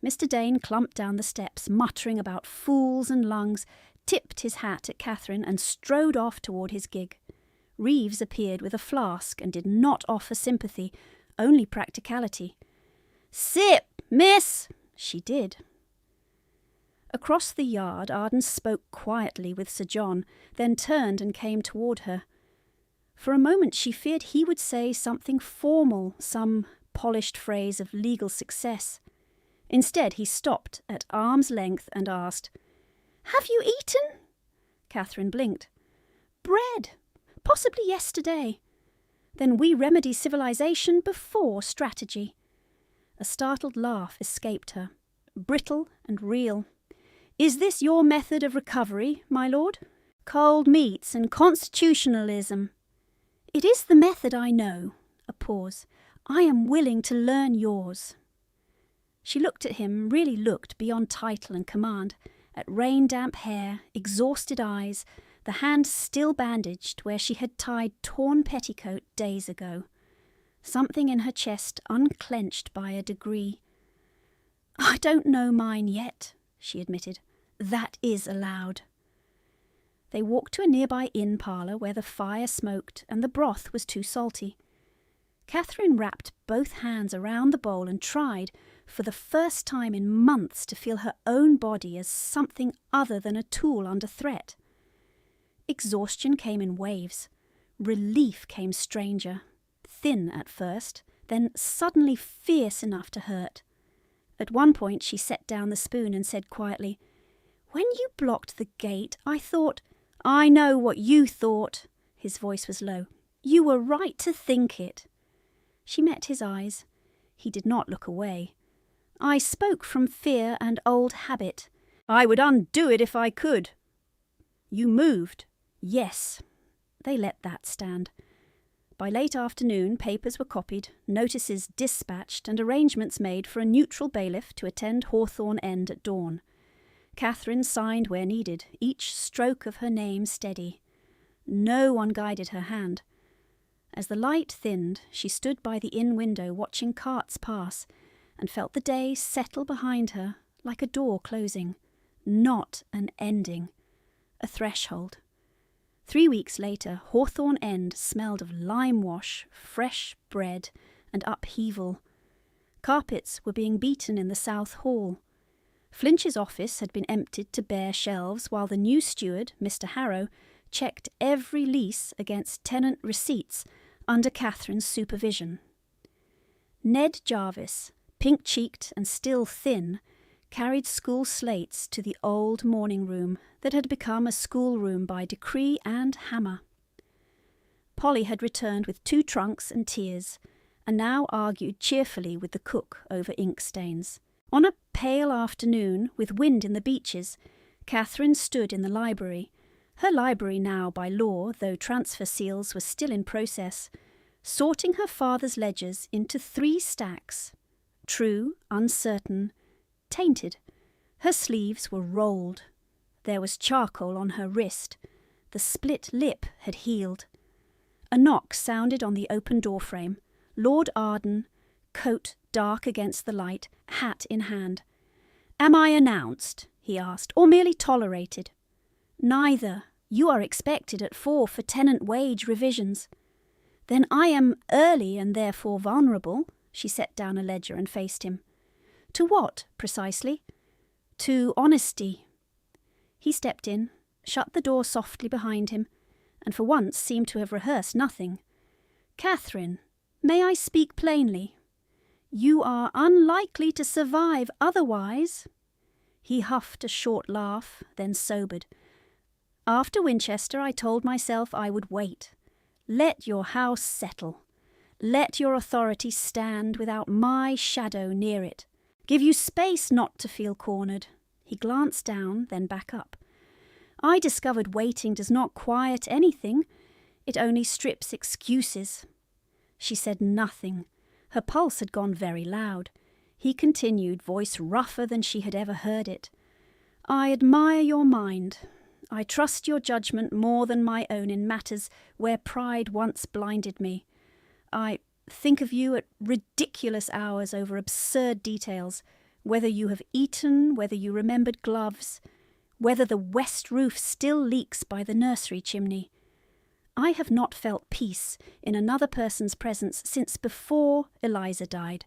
Mr. Dane clumped down the steps, muttering about fools and lungs, tipped his hat at Catherine and strode off toward his gig. Reeves appeared with a flask and did not offer sympathy, only practicality. "Sip, miss!" She did. Across the yard, Arden spoke quietly with Sir John, then turned and came toward her. For a moment she feared he would say something formal, some polished phrase of legal success. Instead, he stopped at arm's length and asked, "Have you eaten?" Catherine blinked. "Bread. Possibly yesterday. Then we remedy civilization before strategy." A startled laugh escaped her, brittle and real. "Is this your method of recovery, my lord? Cold meats and constitutionalism." "It is the method I know." A pause. "I am willing to learn yours." She looked at him, really looked beyond title and command, at rain-damp hair, exhausted eyes, the hand still bandaged where she had tied torn petticoat days ago. Something in her chest unclenched by a degree. "I don't know mine yet," she admitted. "That is allowed." They walked to a nearby inn parlour where the fire smoked and the broth was too salty. Catherine wrapped both hands around the bowl and tried, for the first time in months, to feel her own body as something other than a tool under threat. Exhaustion came in waves. Relief came stranger, thin at first, then suddenly fierce enough to hurt. At one point she set down the spoon and said quietly, "When you blocked the gate, I thought—" "I know what you thought." His voice was low. "You were right to think it." She met his eyes. He did not look away. "I spoke from fear and old habit. I would undo it if I could." "You moved." "Yes." They let that stand. By late afternoon, papers were copied, notices dispatched, and arrangements made for a neutral bailiff to attend Hawthorne End at dawn. Catherine signed where needed, each stroke of her name steady. No one guided her hand. As the light thinned, she stood by the inn window watching carts pass, and felt the day settle behind her like a door closing. Not an ending. A threshold. 3 weeks later, Hawthorne End smelled of lime wash, fresh bread, and upheaval. Carpets were being beaten in the South Hall. Flinch's office had been emptied to bare shelves, while the new steward, Mr. Harrow, checked every lease against tenant receipts under Catherine's supervision. Ned Jarvis, pink-cheeked and still thin, carried school slates to the old morning room that had become a schoolroom by decree and hammer. Polly had returned with 2 trunks and tears, and now argued cheerfully with the cook over ink stains. On a pale afternoon, with wind in the beeches, Catherine stood in the library, her library now by law, though transfer seals were still in process, sorting her father's ledgers into 3 stacks, true, uncertain, tainted. Her sleeves were rolled. There was charcoal on her wrist. The split lip had healed. A knock sounded on the open door frame. Lord Arden, coat dark against the light, hat in hand. "Am I announced?" he asked, "or merely tolerated?" "Neither. You are expected at 4 for tenant wage revisions. Then I am early and therefore vulnerable. She set down a ledger and faced him. To what, precisely? To honesty. He stepped in, shut the door softly behind him, and for once seemed to have rehearsed nothing. Catherine, may I speak plainly? You are unlikely to survive otherwise. He huffed a short laugh, then sobered. After Winchester, I told myself I would wait. Let your house settle. Let your authority stand without my shadow near it. Give you space not to feel cornered. He glanced down, then back up. I discovered waiting does not quiet anything. It only strips excuses. She said nothing. Her pulse had gone very loud. He continued, voice rougher than she had ever heard it. I admire your mind. I trust your judgment more than my own in matters where pride once blinded me. I think of you at ridiculous hours over absurd details, whether you have eaten, whether you remembered gloves, whether the west roof still leaks by the nursery chimney. I have not felt peace in another person's presence since before Eliza died.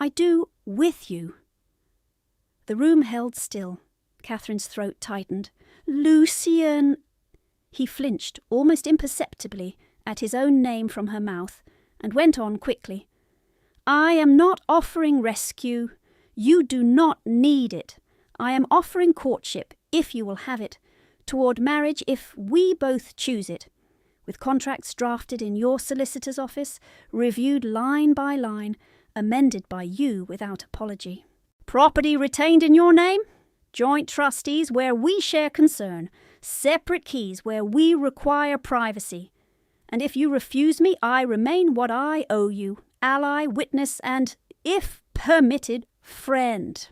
I do with you. The room held still. Catherine's throat tightened. Lucian! He flinched, almost imperceptibly, at his own name from her mouth, and went on quickly. I am not offering rescue. You do not need it. I am offering courtship, if you will have it, toward marriage if we both choose it, with contracts drafted in your solicitor's office, reviewed line by line, amended by you without apology. Property retained in your name? Joint trustees where we share concern, separate keys where we require privacy. And if you refuse me, I remain what I owe you, ally, witness, and, if permitted, friend.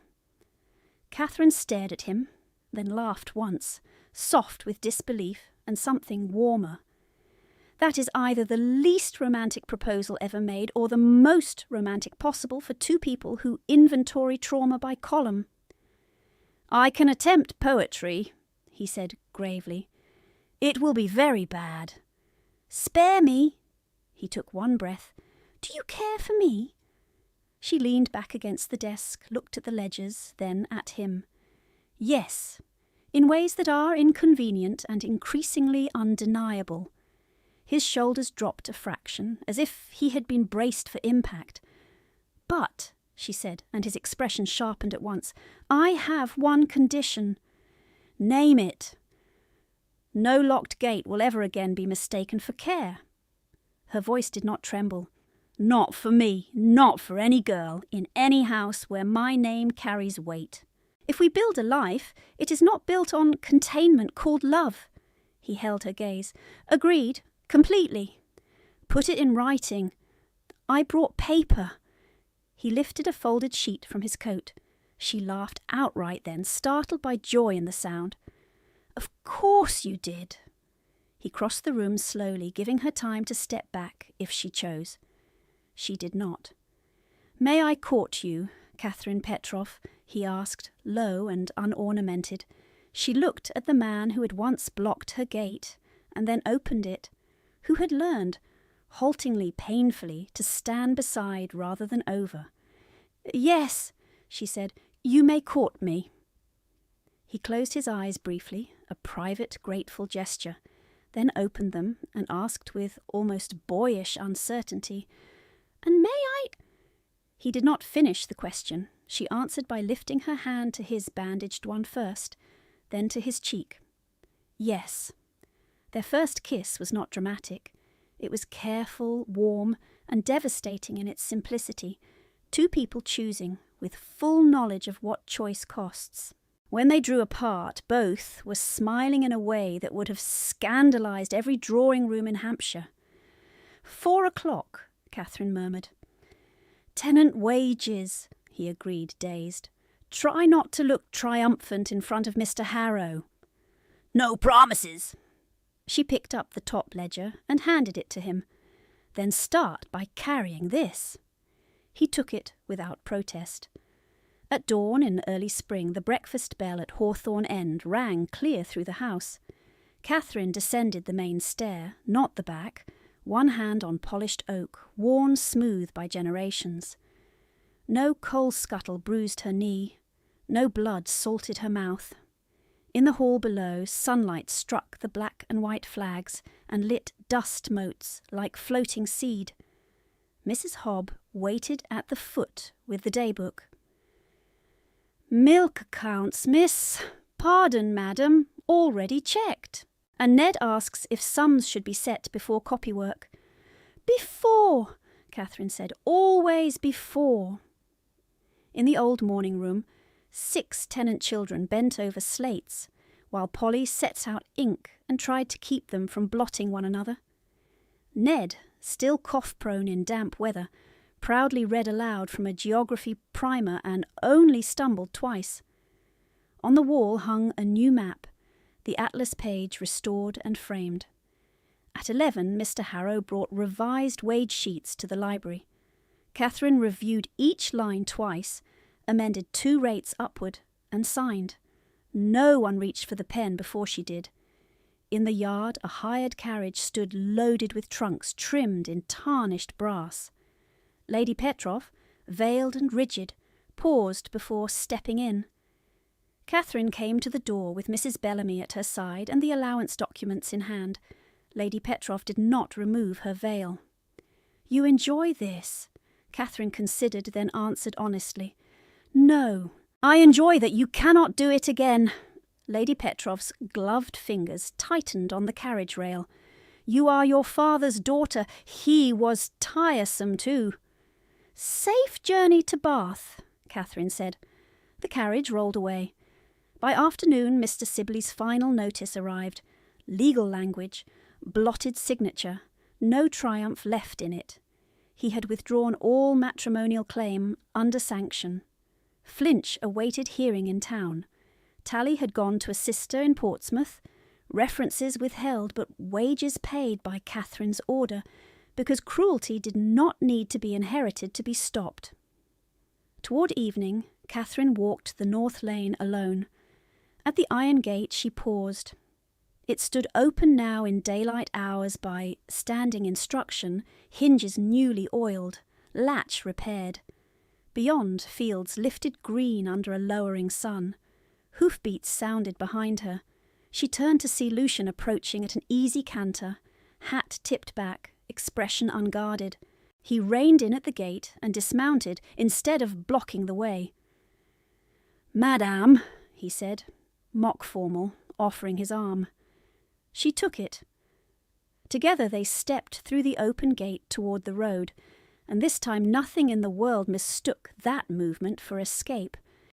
Catherine stared at him, then laughed once, soft with disbelief and something warmer. That is either the least romantic proposal ever made or the most romantic possible for two people who inventory trauma by column. I can attempt poetry, he said gravely. It will be very bad. Spare me. He took one breath. Do you care for me? She leaned back against the desk, looked at the ledgers, then at him. Yes, in ways that are inconvenient and increasingly undeniable. His shoulders dropped a fraction, as if he had been braced for impact. But, she said, and his expression sharpened at once, I have one condition. Name it. No locked gate will ever again be mistaken for care. Her voice did not tremble. Not for me, not for any girl, in any house where my name carries weight. If we build a life, it is not built on containment called love. He held her gaze. Agreed, completely. Put it in writing. I brought paper. He lifted a folded sheet from his coat. She laughed outright then, startled by joy in the sound. Of course you did. He crossed the room slowly, giving her time to step back if she chose. She did not. May I court you, Catherine Petrov? He asked, low and unornamented. She looked at the man who had once blocked her gate, and then opened it, who had learned, haltingly, painfully, to stand beside rather than over. Yes, she said, you may court me. He closed his eyes briefly, a private, grateful gesture, then opened them and asked with almost boyish uncertainty, And may I? He did not finish the question. She answered by lifting her hand to his bandaged one first, then to his cheek. Yes. Their first kiss was not dramatic. It was careful, warm, and devastating in its simplicity, two people choosing, with full knowledge of what choice costs. When they drew apart, both were smiling in a way that would have scandalized every drawing-room in Hampshire. 4 o'clock, Catherine murmured. Tenant wages, he agreed, dazed. Try not to look triumphant in front of Mr. Harrow. No promises. She picked up the top ledger and handed it to him. Then start by carrying this. He took it without protest. At dawn in early spring, the breakfast bell at Hawthorne End rang clear through the house. Catherine descended the main stair, not the back, one hand on polished oak, worn smooth by generations. No coal scuttle bruised her knee, no blood salted her mouth. In the hall below, sunlight struck the black and white flags and lit dust motes like floating seed. Mrs. Hobb waited at the foot with the daybook. "Milk accounts, miss. Pardon, madam, already checked. And Ned asks if sums should be set before copywork." "Before," Catherine said, "always before." In the old morning room, 6 tenant children bent over slates, while Polly sets out ink and tried to keep them from blotting one another. Ned, still cough-prone in damp weather, proudly read aloud from a geography primer and only stumbled twice. On the wall hung a new map, the atlas page restored and framed. At 11, Mr. Harrow brought revised wage sheets to the library. Catherine reviewed each line twice, amended 2 rates upward, and signed. No one reached for the pen before she did. In the yard, a hired carriage stood loaded with trunks trimmed in tarnished brass. Lady Petroff, veiled and rigid, paused before stepping in. Catherine came to the door with Mrs. Bellamy at her side and the allowance documents in hand. Lady Petroff did not remove her veil. "You enjoy this?" Catherine considered, then answered honestly. "No, I enjoy that you cannot do it again." Lady Petroff's gloved fingers tightened on the carriage rail. "You are your father's daughter. He was tiresome too." "Safe journey to Bath," Catherine said. The carriage rolled away. By afternoon, Mr. Sibley's final notice arrived. Legal language, blotted signature, no triumph left in it. He had withdrawn all matrimonial claim under sanction. Flinch awaited hearing in town. Tally had gone to a sister in Portsmouth. References withheld, but wages paid by Catherine's order, because cruelty did not need to be inherited to be stopped. Toward evening, Catherine walked the North Lane alone. At the iron gate she paused. It stood open now in daylight hours by standing instruction, hinges newly oiled, latch repaired. Beyond, fields lifted green under a lowering sun. Hoofbeats sounded behind her. She turned to see Lucian approaching at an easy canter, hat tipped back, expression unguarded. He reined in at the gate and dismounted instead of blocking the way. "Madame," he said, mock formal, offering his arm. She took it. Together they stepped through the open gate toward the road, and this time nothing in the world mistook that movement for escape.